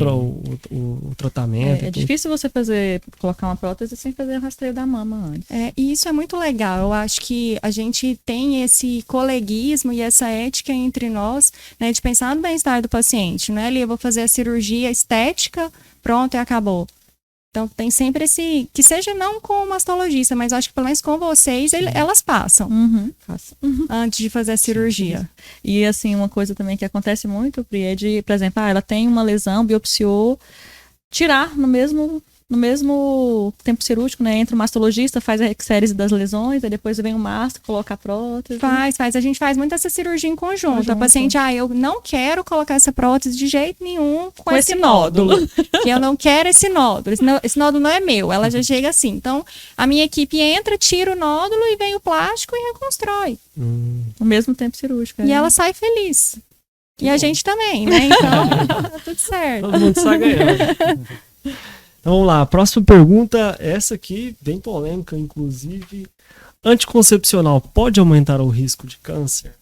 tratamento. É difícil você colocar uma prótese sem fazer o rastreio da mama antes. E isso é muito legal. Eu acho que a gente tem esse coleguismo e essa ética entre nós, né, de pensar no bem-estar do paciente. Não é ali, eu vou fazer a cirurgia estética, pronto e acabou. Então, tem sempre esse... Que seja não com o mastologista, mas acho que pelo menos com vocês, elas passam. Antes de fazer a cirurgia. Sim. E, assim, uma coisa também que acontece muito, Pri, é de, por exemplo, ela tem uma lesão, biopsiou, tirar no mesmo tempo cirúrgico, né? Entra o mastologista, faz a exérese das lesões, aí depois vem o mastro, coloca a prótese. Faz. A gente faz muito essa cirurgia em conjunto. A paciente, eu não quero colocar essa prótese de jeito nenhum com esse nódulo. Eu não quero esse nódulo. Esse nódulo não é meu. Ela já chega assim. Então, a minha equipe entra, tira o nódulo e vem o plástico e reconstrói. No mesmo tempo cirúrgico. E ela sai feliz. E a gente também, né? Então, tá tudo certo. Todo mundo sai ganhando. Então vamos lá, a próxima pergunta, essa aqui, bem polêmica, inclusive. Anticoncepcional pode aumentar o risco de câncer?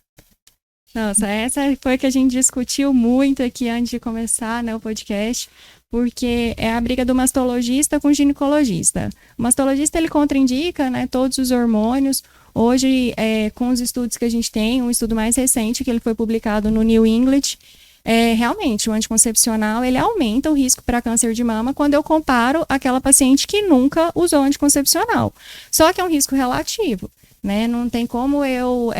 Nossa, essa foi que a gente discutiu muito aqui antes de começar, né, o podcast, porque é a briga do mastologista com o ginecologista. O mastologista, ele contraindica, né, todos os hormônios. Hoje, com os estudos que a gente tem, um estudo mais recente, que ele foi publicado no New England, realmente, o anticoncepcional, ele aumenta o risco para câncer de mama quando eu comparo aquela paciente que nunca usou anticoncepcional. Só que é um risco relativo, né? Não tem como eu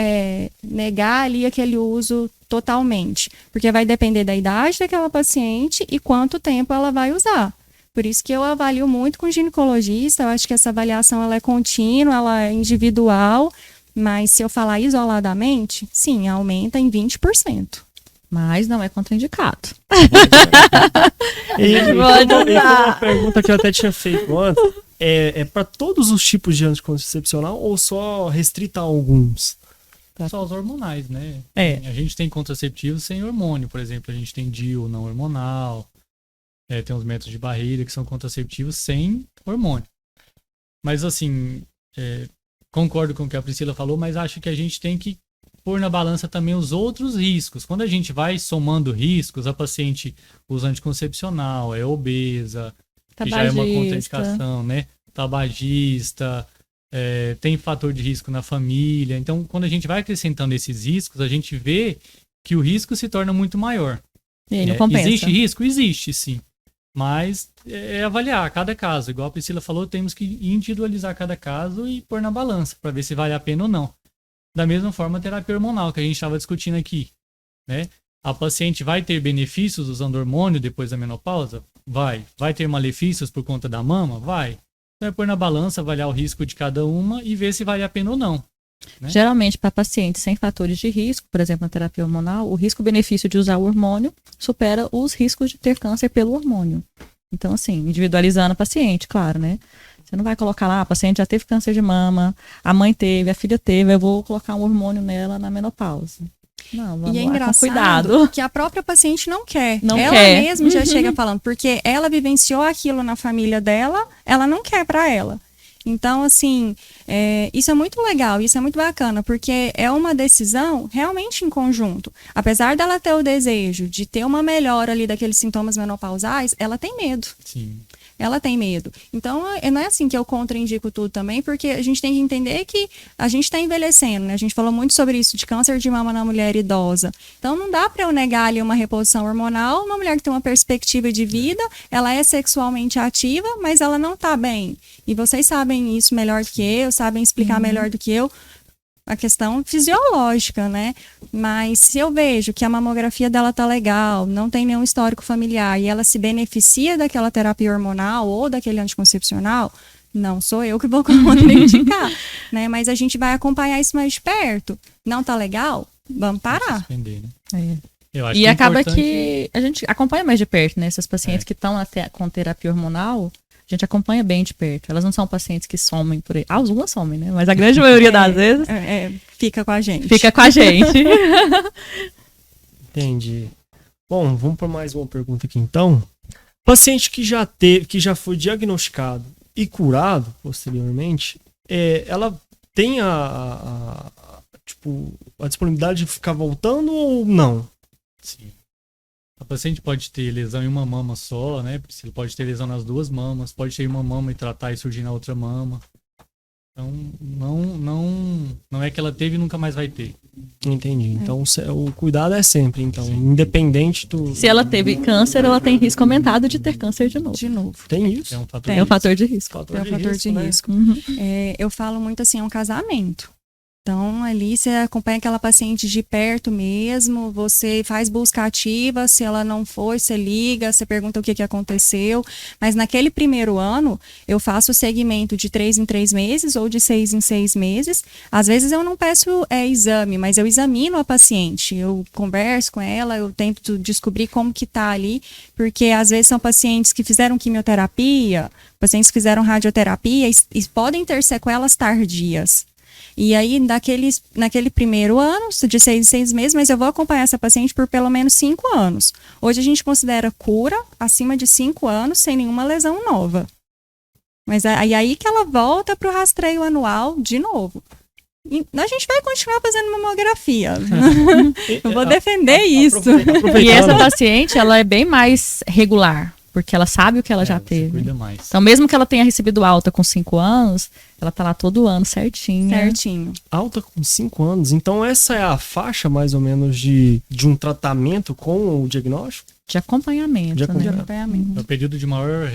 negar ali aquele uso totalmente, porque vai depender da idade daquela paciente e quanto tempo ela vai usar. Por isso que eu avalio muito com o ginecologista, eu acho que essa avaliação ela é contínua, ela é individual, mas se eu falar isoladamente, sim, aumenta em 20%. Mas não é contraindicado. E uma pergunta que eu até tinha feito antes, é para todos os tipos de anticoncepcional ou só restrita a alguns? Só os hormonais, né? É. A gente tem contraceptivos sem hormônio, por exemplo, a gente tem DIU não hormonal, tem os métodos de barreira que são contraceptivos sem hormônio. Mas assim, concordo com o que a Priscila falou, mas acho que a gente tem que pôr na balança também os outros riscos. Quando a gente vai somando riscos, a paciente usa anticoncepcional, é obesa, que já é uma contraindicação, né? Tabagista, tem fator de risco na família. Então, quando a gente vai acrescentando esses riscos, a gente vê que o risco se torna muito maior. E aí não compensa. Existe risco? Existe, sim. Mas avaliar cada caso. Igual a Priscila falou, temos que individualizar cada caso e pôr na balança para ver se vale a pena ou não. Da mesma forma, a terapia hormonal que a gente estava discutindo aqui, né? A paciente vai ter benefícios usando hormônio depois da menopausa? Vai. Vai ter malefícios por conta da mama? Vai. Então é pôr na balança, avaliar o risco de cada uma e ver se vale a pena ou não. Né? Geralmente, para pacientes sem fatores de risco, por exemplo, na terapia hormonal, o risco-benefício de usar o hormônio supera os riscos de ter câncer pelo hormônio. Então, assim, individualizando a paciente, claro, né? Você não vai colocar lá, a paciente já teve câncer de mama, a mãe teve, a filha teve, eu vou colocar um hormônio nela na menopausa. Não, vamos e é lá, engraçado com cuidado. que a própria paciente não quer. Não ela quer. mesma já chega falando, porque ela vivenciou aquilo na família dela, ela não quer para ela. Então, assim, isso é muito legal, isso é muito bacana, porque é uma decisão realmente em conjunto. Apesar dela ter o desejo de ter uma melhora ali daqueles sintomas menopausais, ela tem medo. Sim. Ela tem medo. Então, não é assim que eu contraindico tudo também, porque a gente tem que entender que a gente está envelhecendo, né? A gente falou muito sobre isso, de câncer de mama na mulher idosa. Então, não dá para eu negar ali uma reposição hormonal, uma mulher que tem uma perspectiva de vida, ela é sexualmente ativa, mas ela não está bem. E vocês sabem isso melhor do que eu, sabem explicar melhor do que eu, a questão fisiológica, né? Mas se eu vejo que a mamografia dela tá legal, não tem nenhum histórico familiar e ela se beneficia daquela terapia hormonal ou daquele anticoncepcional, não sou eu que vou contraindicar, né? Mas a gente vai acompanhar isso mais de perto. Não tá legal? Vamos parar. Suspender, né? Eu acho E que acaba importante... que a gente acompanha mais de perto, né? Essas pacientes que estão com terapia hormonal, a gente acompanha bem de perto. Elas não são pacientes que somem por aí. Algumas somem, né? Mas a grande maioria das vezes... fica com a gente. Fica com a gente. Entendi. Bom, vamos para mais uma pergunta aqui então. Paciente que já foi diagnosticado e curado posteriormente, ela tem a disponibilidade de ficar voltando ou não? Sim. A paciente pode ter lesão em uma mama só, né? Priscila? Pode ter lesão nas duas mamas, pode ter uma mama e tratar e surgir na outra mama. Então, não é que ela teve e nunca mais vai ter. Entendi. Então, o cuidado é sempre, então, independente do... Se ela teve câncer, ela tem risco aumentado de ter câncer de novo. Tem isso? É um fator, É um fator de risco. É um fator de risco. Uhum. Eu falo muito assim, é um casamento. Então, ali você acompanha aquela paciente de perto mesmo, você faz busca ativa, se ela não foi, você liga, você pergunta o que aconteceu. Mas naquele primeiro ano, eu faço o segmento de 3 em 3 meses ou de 6 em 6 meses. Às vezes eu não peço exame, mas eu examino a paciente. Eu converso com ela, eu tento descobrir como que tá ali, porque às vezes são pacientes que fizeram quimioterapia, pacientes que fizeram radioterapia e podem ter sequelas tardias. E aí, naquele primeiro ano, de 6 em 6 meses, mas eu vou acompanhar essa paciente por pelo menos 5 anos. Hoje a gente considera cura acima de 5 anos, sem nenhuma lesão nova. Mas é aí que ela volta para o rastreio anual de novo. E a gente vai continuar fazendo mamografia. Eu vou defender isso. E essa paciente, ela é bem mais regular. Porque ela sabe o que ela já você teve. cuida mais. Então, mesmo que ela tenha recebido alta com 5 anos, ela tá lá todo ano certinha. Certinho. Alta com 5 anos. Então essa é a faixa, mais ou menos, de um tratamento com o diagnóstico? De acompanhamento, De né? Acompanhamento. O período de maior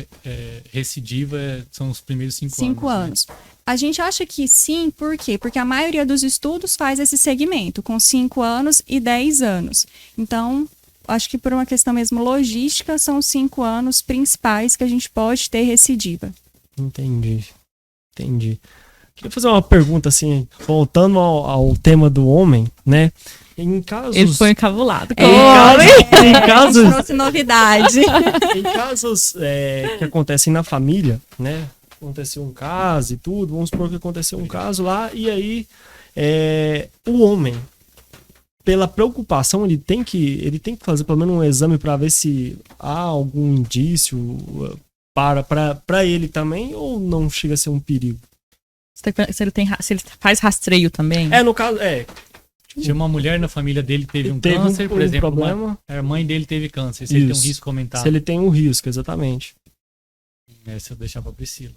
recidiva são os primeiros 5 anos. 5 anos. A gente acha que sim, por quê? Porque a maioria dos estudos faz esse segmento, com 5 anos e 10 anos. Então, acho que por uma questão mesmo logística, são os 5 anos principais que a gente pode ter recidiva. Entendi. Queria fazer uma pergunta, assim, voltando ao tema do homem, né? Em casos... Ele foi encabulado. Em casos, Trouxe novidade. em casos que acontecem na família, né? Aconteceu um caso e tudo, vamos supor que aconteceu um caso lá, e aí o homem, pela preocupação, ele tem que fazer pelo menos um exame para ver se há algum indício para ele também, ou não chega a ser um perigo? Se ele faz rastreio também? No caso, Se uma mulher na família dele teve um teve câncer, por exemplo, problema, a mãe dele teve câncer, se ele tem um Isso. risco aumentado. se ele tem um risco, exatamente. Se eu deixar pra Priscila.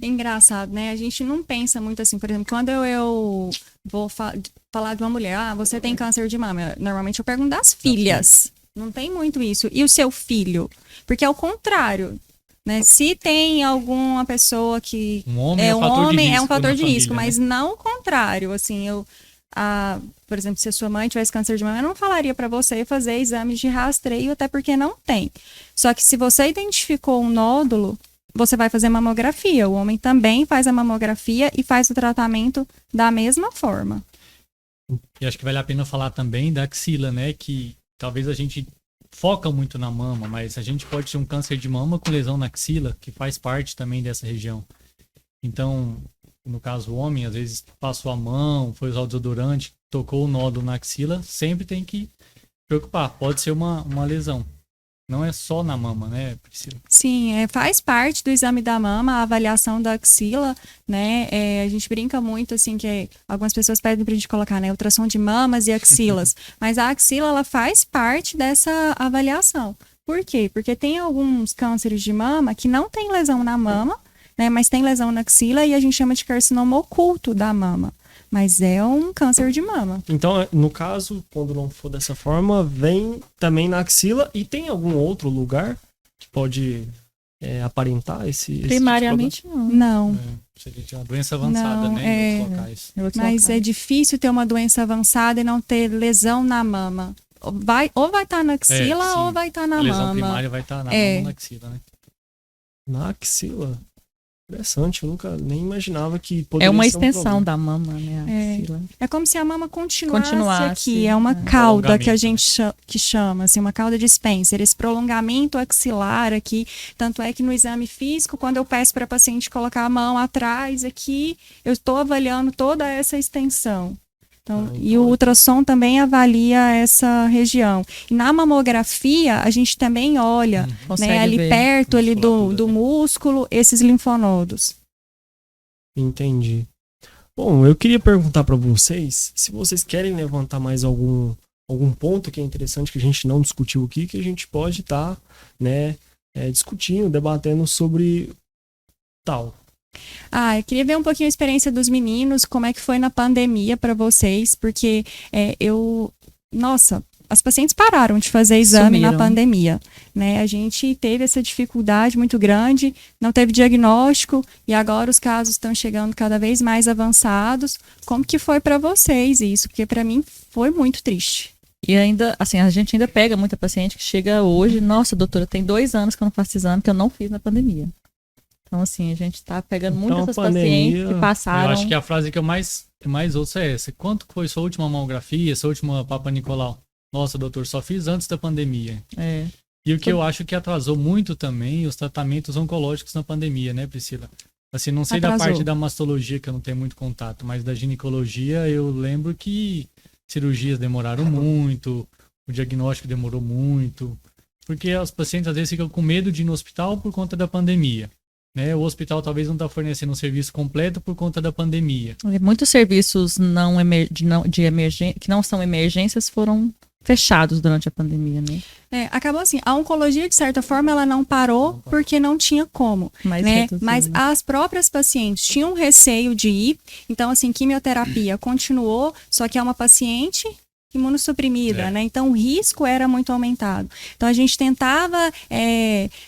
Engraçado, né? A gente não pensa muito assim, por exemplo, quando eu vou falar de uma mulher, você tem câncer de mama, normalmente eu pergunto das filhas. Não tem muito isso. E o seu filho? Porque é o contrário, né? Se tem alguma pessoa que Um homem é um homem, é um fator na de família, risco, né? mas não o contrário. Assim, por exemplo, se a sua mãe tivesse câncer de mama, eu não falaria para você fazer exames de rastreio, até porque não tem. Só que se você identificou um nódulo, você vai fazer mamografia. O homem também faz a mamografia e faz o tratamento da mesma forma. E acho que vale a pena falar também da axila, né? Que talvez a gente foca muito na mama, mas a gente pode ter um câncer de mama com lesão na axila, que faz parte também dessa região. Então, no caso o homem, às vezes passou a mão, foi usar o desodorante, tocou o nódulo na axila, sempre tem que preocupar. Pode ser uma lesão. Não é só na mama, né, Priscila? Sim, faz parte do exame da mama, a avaliação da axila, né? A gente brinca muito, assim, que algumas pessoas pedem pra gente colocar, né, ultrassom de mamas e axilas. Mas a axila, ela faz parte dessa avaliação. Por quê? Porque tem alguns cânceres de mama que não tem lesão na mama, né, mas tem lesão na axila e a gente chama de carcinoma oculto da mama. Mas é um câncer de mama. Então, no caso, quando não for dessa forma, vem também na axila. E tem algum outro lugar que pode aparentar esse Primariamente, não. Não. Seria uma doença avançada, Não, né? Em outros locais. Mas é difícil ter uma doença avançada e não ter lesão na mama. Ou vai estar na axila sim. ou vai estar na A lesão mama. primária vai estar na mama ou na axila, né? Na axila? Interessante, eu nunca nem imaginava que poderia É uma ser um extensão problema. da mama, né? A axila. É como se a mama continuasse Continuasse, aqui. É uma é. cauda que a Prolongamento, gente chama, assim, uma cauda de Spencer. Esse prolongamento axilar aqui. Tanto é que no exame físico, quando eu peço para a paciente colocar a mão atrás aqui, eu estou avaliando toda essa extensão. Então, e o ultrassom também avalia essa região. E na mamografia, a gente também olha, Consegue né, ali ver. perto ali Musculatura, do né? músculo, esses linfonodos. Entendi. Bom, eu queria perguntar para vocês se vocês querem levantar mais algum ponto que é interessante que a gente não discutiu aqui, que a gente pode estar, discutindo, debatendo sobre tal. Eu queria ver um pouquinho a experiência dos meninos, como é que foi na pandemia para vocês, porque as pacientes pararam de fazer exame na Sumiram. pandemia, né? A gente teve essa dificuldade muito grande, não teve diagnóstico e agora os casos estão chegando cada vez mais avançados. Como que foi para vocês isso? Porque para mim foi muito triste. E ainda, assim, a gente ainda pega muita paciente que chega hoje, nossa, doutora, tem 2 anos que eu não faço exame, que eu não fiz na pandemia. Então, assim, a gente tá pegando muito Então, a essas pandemia, pacientes que passaram. Eu acho que a frase que eu mais ouço é essa. Quanto foi sua última mamografia, sua última Papa Nicolau? Nossa, doutor, só fiz antes da pandemia. É. E o que eu acho que atrasou muito também os tratamentos oncológicos na pandemia, né, Priscila? Assim, não sei da Atrasou. parte da mastologia, que eu não tenho muito contato, mas da ginecologia eu lembro que cirurgias demoraram muito, o diagnóstico demorou muito, porque os pacientes às vezes ficam com medo de ir no hospital por conta da pandemia. Né? O hospital talvez não está fornecendo um serviço completo por conta da pandemia. Muitos serviços de emergência, que não são emergências foram fechados durante a pandemia, né? Acabou assim, a oncologia, de certa forma, ela não parou porque não tinha como, né? Mas as próprias pacientes tinham receio de ir, então, assim, quimioterapia continuou, só que é uma paciente imunossuprimida, né? Então o risco era muito aumentado. Então a gente tentava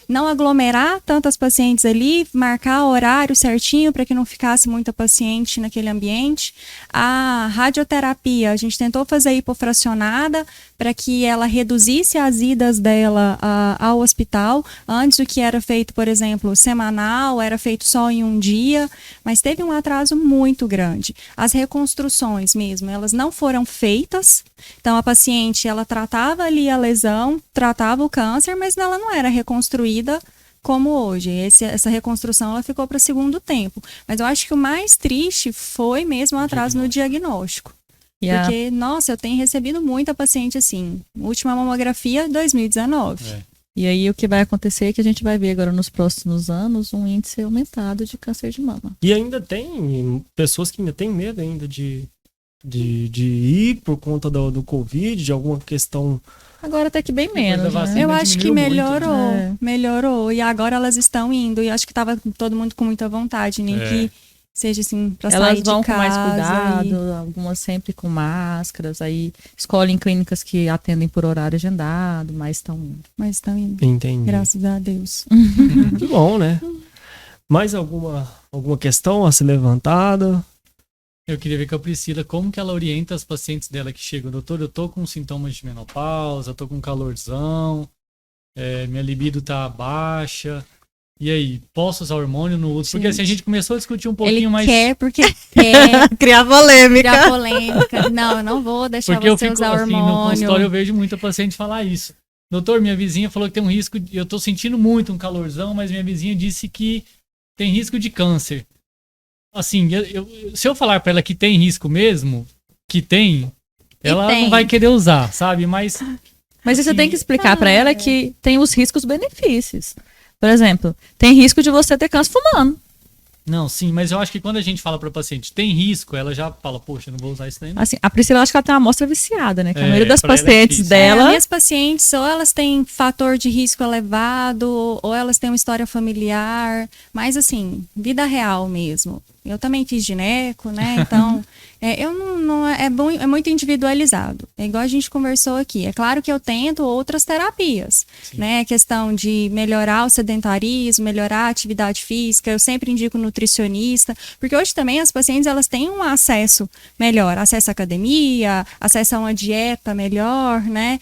não aglomerar tantas pacientes ali, marcar o horário certinho para que não ficasse muita paciente naquele ambiente. A radioterapia, a gente tentou fazer hipofracionada para que ela reduzisse as idas dela ao hospital. Antes o que era feito, por exemplo, semanal, era feito só em um dia, mas teve um atraso muito grande. As reconstruções mesmo, elas não foram feitas. Então, a paciente, ela tratava ali a lesão, tratava o câncer, mas ela não era reconstruída como hoje. Essa reconstrução, ela ficou para segundo tempo. Mas eu acho que o mais triste foi mesmo o atraso no diagnóstico. Porque, nossa, eu tenho recebido muita paciente assim. Última mamografia, 2019. E aí, o que vai acontecer é que a gente vai ver agora nos próximos anos um índice aumentado de câncer de mama. E ainda tem pessoas que ainda têm medo ainda de ir por conta do Covid, de alguma questão. Agora até que bem menos, né? Eu acho que melhorou, muito, né? melhorou. E agora elas estão indo. E acho que tava todo mundo com muita vontade, nem que seja assim, pra sair de casa. Elas vão com mais cuidado, algumas sempre com máscaras. Aí escolhem clínicas que atendem por horário agendado, mas estão indo. Entendi. Graças a Deus. Que bom, né? Mais alguma questão a ser levantada? Eu queria ver com a Priscila como que ela orienta as pacientes dela que chegam. Doutor, eu tô com sintomas de menopausa, tô com calorzão, minha libido tá baixa. E aí, posso usar hormônio no útero? Porque assim, a gente começou a discutir um pouquinho mais... Ele quer porque quer. Criar polêmica. Criar polêmica. Não, eu não vou deixar porque você usar assim, hormônio. No consultório eu vejo muita paciente falar isso. Doutor, minha vizinha falou que tem um risco... Eu tô sentindo muito um calorzão, mas minha vizinha disse que tem risco de câncer. Assim, se eu falar pra ela que tem risco mesmo, ela não vai querer usar, sabe? Mas você tem que explicar pra ela que tem os riscos-benefícios. Por exemplo, tem risco de você ter câncer fumando. Não, sim, mas eu acho que quando a gente fala pra paciente tem risco, ela já fala, poxa, não vou usar isso daí não. Assim, a Priscila, eu acho que ela tem uma amostra viciada, né? Que a maioria das pacientes dela... Minhas pacientes, ou elas têm fator de risco elevado, ou elas têm uma história familiar, mas assim, vida real mesmo. Eu também fiz gineco, né? Então, é muito individualizado. É igual a gente conversou aqui. É claro que eu tento outras terapias, né? A questão de melhorar o sedentarismo, melhorar a atividade física. Eu sempre indico nutricionista, porque hoje também as pacientes elas têm um acesso melhor, acesso à academia, acesso a uma dieta melhor, né?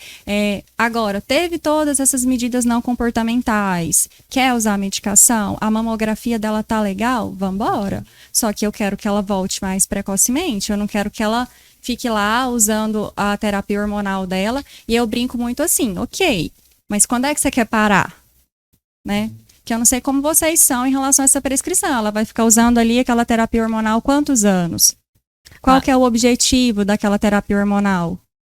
Agora, teve todas essas medidas não comportamentais. Quer usar a medicação? A mamografia dela tá legal? Vambora. Só que eu quero que ela volte mais precocemente. Eu não quero que ela fique lá usando a terapia hormonal dela. E eu brinco muito assim, ok, mas quando é que você quer parar? Né? Que eu não sei como vocês são em relação a essa prescrição. Ela vai ficar usando ali aquela terapia hormonal quantos anos? Qual que é o objetivo daquela terapia hormonal?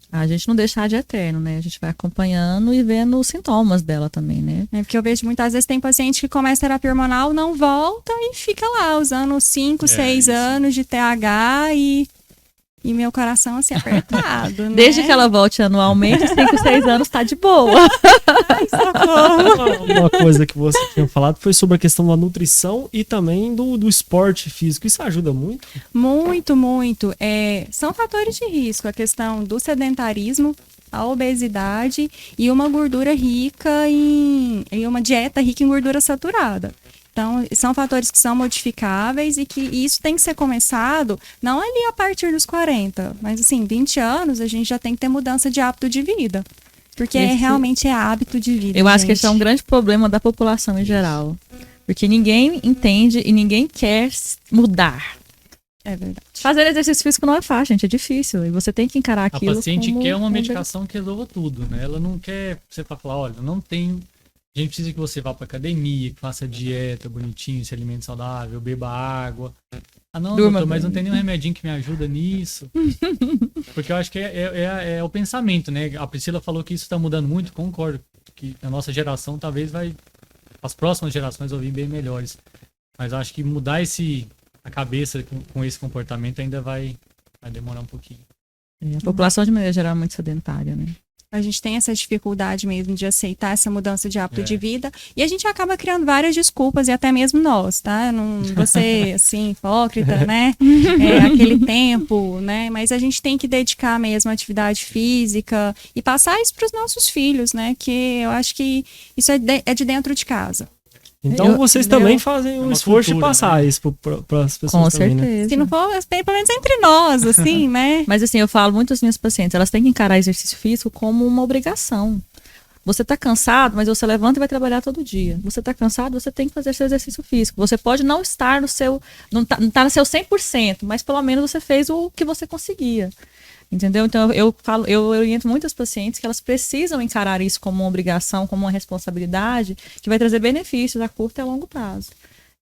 A gente não deixa de eterno, né? A gente vai acompanhando e vendo os sintomas dela também, né? Porque eu vejo muitas vezes tem paciente que começa terapia hormonal, não volta e fica lá usando 5, 6 anos de TH e meu coração assim apertado, né? Desde que ela volte anualmente, 5, 6 anos tá de boa. Ai, socorro. Uma coisa que você tinha falado foi sobre a questão da nutrição e também do esporte físico. Isso ajuda muito? Muito, muito. São fatores de risco. A questão do sedentarismo, a obesidade e uma gordura rica e uma dieta rica em gordura saturada. Então, são fatores que são modificáveis e que isso tem que ser começado não ali a partir dos 40, mas assim, 20 anos a gente já tem que ter mudança de hábito de vida. Porque realmente é hábito de vida. Eu acho que esse é um grande problema da população em geral. Porque ninguém entende e ninguém quer mudar. É verdade. Fazer exercício físico não é fácil, gente, é difícil. E você tem que encarar aquilo. A paciente quer uma medicação que resolva tudo, né? Ela não quer você falar, olha, não tem... A gente precisa que você vá pra academia, que faça dieta bonitinho, se alimente saudável, beba água. Ah, não, doutor, mas não tem nenhum remedinho que me ajuda nisso. Porque eu acho que é o pensamento, né? A Priscila falou que isso está mudando muito, concordo. Que a nossa geração talvez as próximas gerações vão vir bem melhores. Mas eu acho que mudar a cabeça com esse comportamento ainda vai demorar um pouquinho. A população de maneira geral é muito sedentária, né? A gente tem essa dificuldade mesmo de aceitar essa mudança de hábito de vida. E a gente acaba criando várias desculpas, e até mesmo nós, tá? Eu não vou ser, assim, hipócrita, né? Aquele tempo, né? Mas a gente tem que dedicar mesmo à atividade física e passar isso para os nossos filhos, né? Que eu acho que isso é de dentro de casa. Então vocês também fazem um esforço de passar isso para as pessoas Com também, certeza. né? Se não for, pelo menos entre nós, assim, né? Mas assim, eu falo muito às minhas pacientes, elas têm que encarar exercício físico como uma obrigação. Você tá cansado, mas você levanta e vai trabalhar todo dia. Você tá cansado, você tem que fazer seu exercício físico. Você pode não estar no seu, não tá no seu 100%, mas pelo menos você fez o que você conseguia. Entendeu? Então eu oriento muitas pacientes que elas precisam encarar isso como uma obrigação, como uma responsabilidade, que vai trazer benefícios a curto e a longo prazo.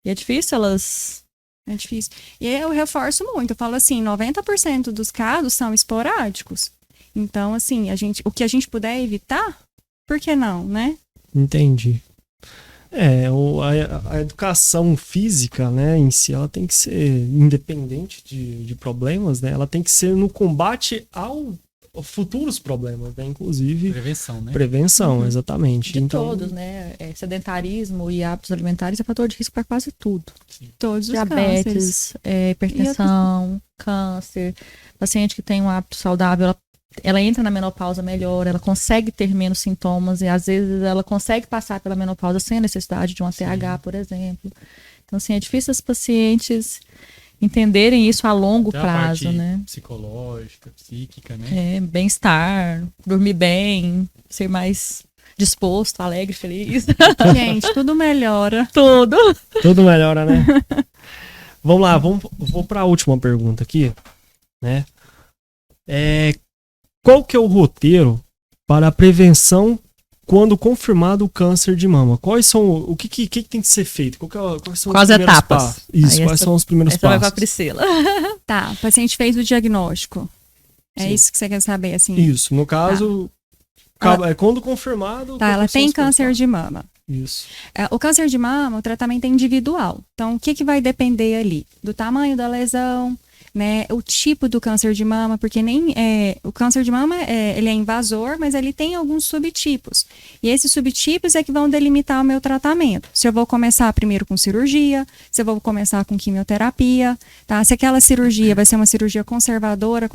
E é difícil elas... É difícil. E eu reforço muito, eu falo assim, 90% dos casos são esporádicos. Então, assim, o que a gente puder evitar, por que não, né? Entendi. A educação física, né, em si, ela tem que ser independente de problemas, né? Ela tem que ser no combate ao futuros problemas, né? Inclusive... Prevenção, né? Prevenção, exatamente. De todos, né? Sedentarismo e hábitos alimentares é fator de risco para quase tudo. Sim. Todos os Diabetes, hipertensão, câncer. Paciente que tem um hábito saudável, ela entra na menopausa melhor, ela consegue ter menos sintomas e às vezes ela consegue passar pela menopausa sem a necessidade de uma TH, por exemplo. Então, assim, é difícil as pacientes entenderem isso a longo até prazo, a parte né? psicológica, psíquica, né? Bem-estar, dormir bem, ser mais disposto, alegre, feliz. Gente, tudo melhora. Tudo. Tudo melhora, né? Vamos lá, vou para a última pergunta aqui, né? Qual que é o roteiro para a prevenção quando confirmado o câncer de mama? Quais são o que tem que ser feito? Quais são Quais os primeiros etapas? passos? Isso, quais são os primeiros Essa vai passos? pra Priscila. Tá, o paciente fez o diagnóstico. É Sim. isso que você quer saber, assim? Isso, no caso, quando confirmado... Tá, ela tem câncer de mama. Isso. O câncer de mama, o tratamento é individual. Então, o que vai depender ali? Do tamanho da lesão, né? O tipo do câncer de mama, porque o câncer de mama ele é invasor, mas ele tem alguns subtipos. E esses subtipos é que vão delimitar o meu tratamento. Se eu vou começar primeiro com cirurgia, se eu vou começar com quimioterapia, tá? Se aquela cirurgia vai ser uma cirurgia conservadora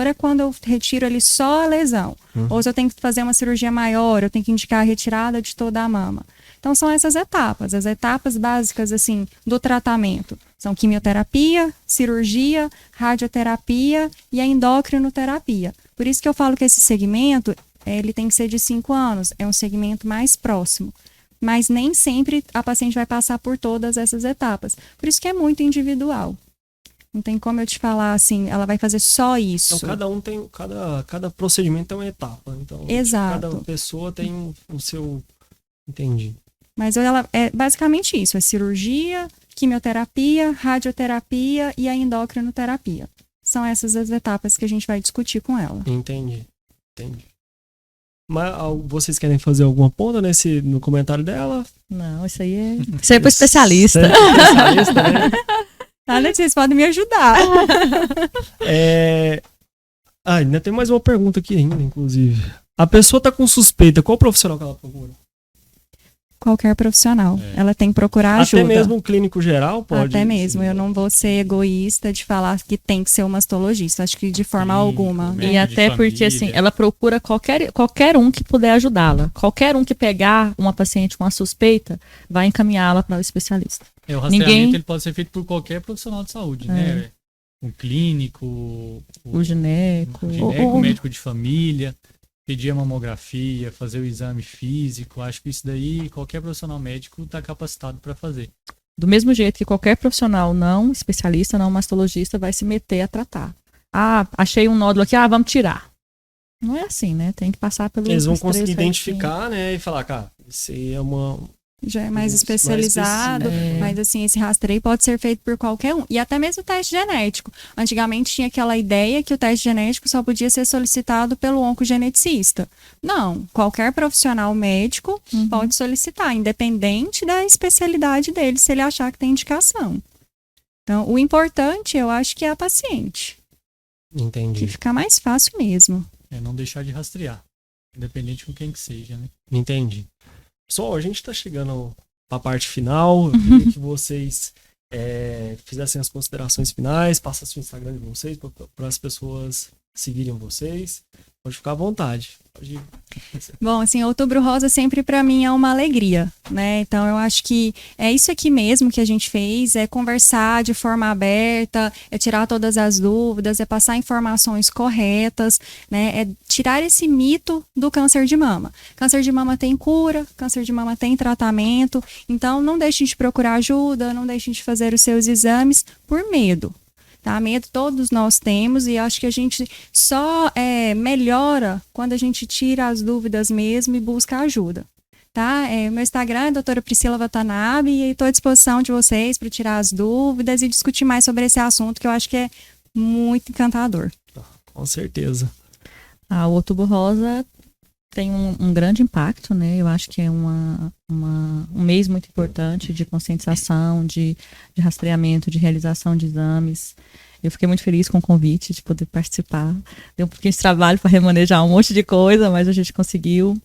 é quando eu retiro ali só a lesão. Ou se eu tenho que fazer uma cirurgia maior, eu tenho que indicar a retirada de toda a mama. Então, são essas etapas, as etapas básicas, assim, do tratamento. São quimioterapia, cirurgia, radioterapia e a endocrinoterapia. Por isso que eu falo que esse segmento, ele tem que ser de 5 anos, é um segmento mais próximo. Mas nem sempre a paciente vai passar por todas essas etapas. Por isso que é muito individual. Não tem como eu te falar assim, ela vai fazer só isso. Então, cada procedimento tem uma etapa. Então, Exato. cada pessoa tem o seu... Entendi. Mas ela é basicamente isso, é cirurgia, quimioterapia, radioterapia e a endocrinoterapia. São essas as etapas que a gente vai discutir com ela. Entendi. Mas vocês querem fazer alguma ponta no comentário dela? Não, isso aí é pro especialista. Especialista, né? Nada, vocês podem me ajudar. Ainda tem mais uma pergunta aqui ainda, inclusive. A pessoa tá com suspeita, qual profissional que ela procura? Qualquer profissional. Ela tem que procurar ajuda. Até mesmo um clínico geral pode? Até mesmo. Eu não vou ser egoísta de falar que tem que ser um mastologista. Acho que de forma alguma. Né? E até porque, assim, ela procura qualquer um que puder ajudá-la. Qualquer um que pegar uma paciente com uma suspeita, vai encaminhá-la para o especialista. O rastreamento ele pode ser feito por qualquer profissional de saúde, né? Um clínico, o gineco, o médico de família. Pedir a mamografia, fazer o exame físico, acho que isso daí qualquer profissional médico está capacitado para fazer. Do mesmo jeito que qualquer profissional não especialista, não mastologista, vai se meter a tratar. Achei um nódulo aqui, vamos tirar. Não é assim, né? Tem que passar pelo... Eles vão conseguir identificar, né? E falar, cara, isso aí é uma... Já é mais especializado, mas assim, esse rastreio pode ser feito por qualquer um. E até mesmo o teste genético. Antigamente tinha aquela ideia que o teste genético só podia ser solicitado pelo oncogeneticista. Não, qualquer profissional médico pode solicitar, independente da especialidade dele, se ele achar que tem indicação. Então, o importante, eu acho que é a paciente. Entendi. Que fica mais fácil mesmo. É não deixar de rastrear. Independente com quem que seja, né? Entendi. Pessoal, a gente tá chegando pra parte final. Eu queria que vocês fizessem as considerações finais, passassem o Instagram de vocês para as pessoas seguirem vocês. Pode ficar à vontade. Pode ir. Bom, assim, Outubro Rosa sempre para mim é uma alegria, né? Então eu acho que é isso aqui mesmo que a gente fez, é conversar de forma aberta, é tirar todas as dúvidas, é passar informações corretas, né? É tirar esse mito do câncer de mama. Câncer de mama tem cura, câncer de mama tem tratamento, então não deixem de procurar ajuda, não deixem de fazer os seus exames por medo. Tá? Medo todos nós temos e acho que a gente só melhora quando a gente tira as dúvidas mesmo e busca ajuda. Tá? Meu Instagram é doutora Priscila Watanabe e estou à disposição de vocês para tirar as dúvidas e discutir mais sobre esse assunto que eu acho que é muito encantador. Com certeza. O Outubro Rosa tem um grande impacto, né? Eu acho que é um mês muito importante de conscientização, de rastreamento, de realização de exames. Eu fiquei muito feliz com o convite de poder participar. Deu um pouquinho de trabalho para remanejar um monte de coisa, mas a gente conseguiu.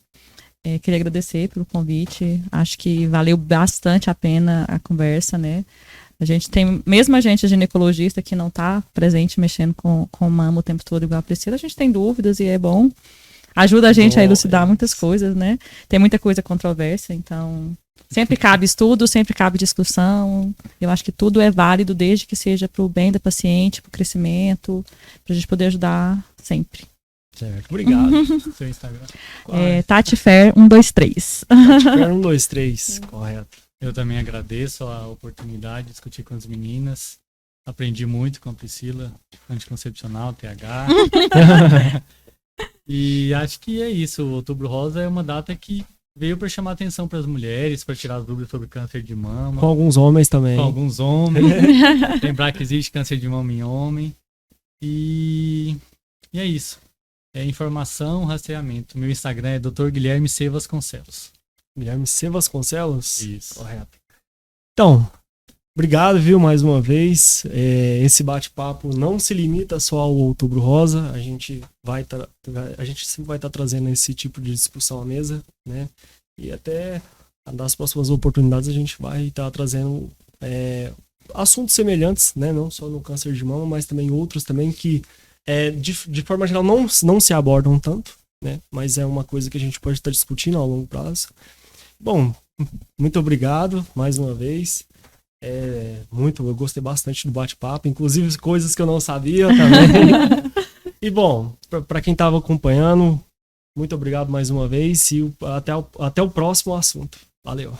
Queria agradecer pelo convite. Acho que valeu bastante a pena a conversa, né? A gente tem, mesmo a gente, ginecologista, que não está presente mexendo com mama o tempo todo igual a Priscila, a gente tem dúvidas e é bom. Ajuda a gente a elucidar muitas coisas, né? Tem muita coisa controversa, então sempre cabe estudo, sempre cabe discussão. Eu acho que tudo é válido desde que seja para o bem da paciente, para o crescimento, para a gente poder ajudar sempre. Certo, obrigado. Seu Instagram. Tatifer 123. Tatifer 123, correto. Eu também agradeço a oportunidade de discutir com as meninas. Aprendi muito com a Priscila, anticoncepcional, TH. E acho que é isso. O Outubro Rosa é uma data que veio para chamar atenção para as mulheres, para tirar as dúvidas sobre câncer de mama. Com alguns homens também. Com alguns homens. Lembrar que existe câncer de mama em homem. E é isso. É informação, rastreamento. Meu Instagram é Dr. Guilherme C. Vasconcelos. Guilherme C. Vasconcelos? Isso. Correto. Então, obrigado, viu, mais uma vez. Esse bate-papo não se limita só ao Outubro Rosa. A gente sempre vai estar trazendo esse tipo de discussão à mesa, né? E até das próximas oportunidades a gente vai estar trazendo assuntos semelhantes, né? Não só no câncer de mama, mas também outros também que de forma geral não se abordam tanto, né? Mas é uma coisa que a gente pode estar discutindo ao longo prazo. Bom, muito obrigado mais uma vez. Eu gostei bastante do bate-papo, inclusive coisas que eu não sabia também. E bom, para quem estava acompanhando, muito obrigado mais uma vez e até o próximo assunto. Valeu!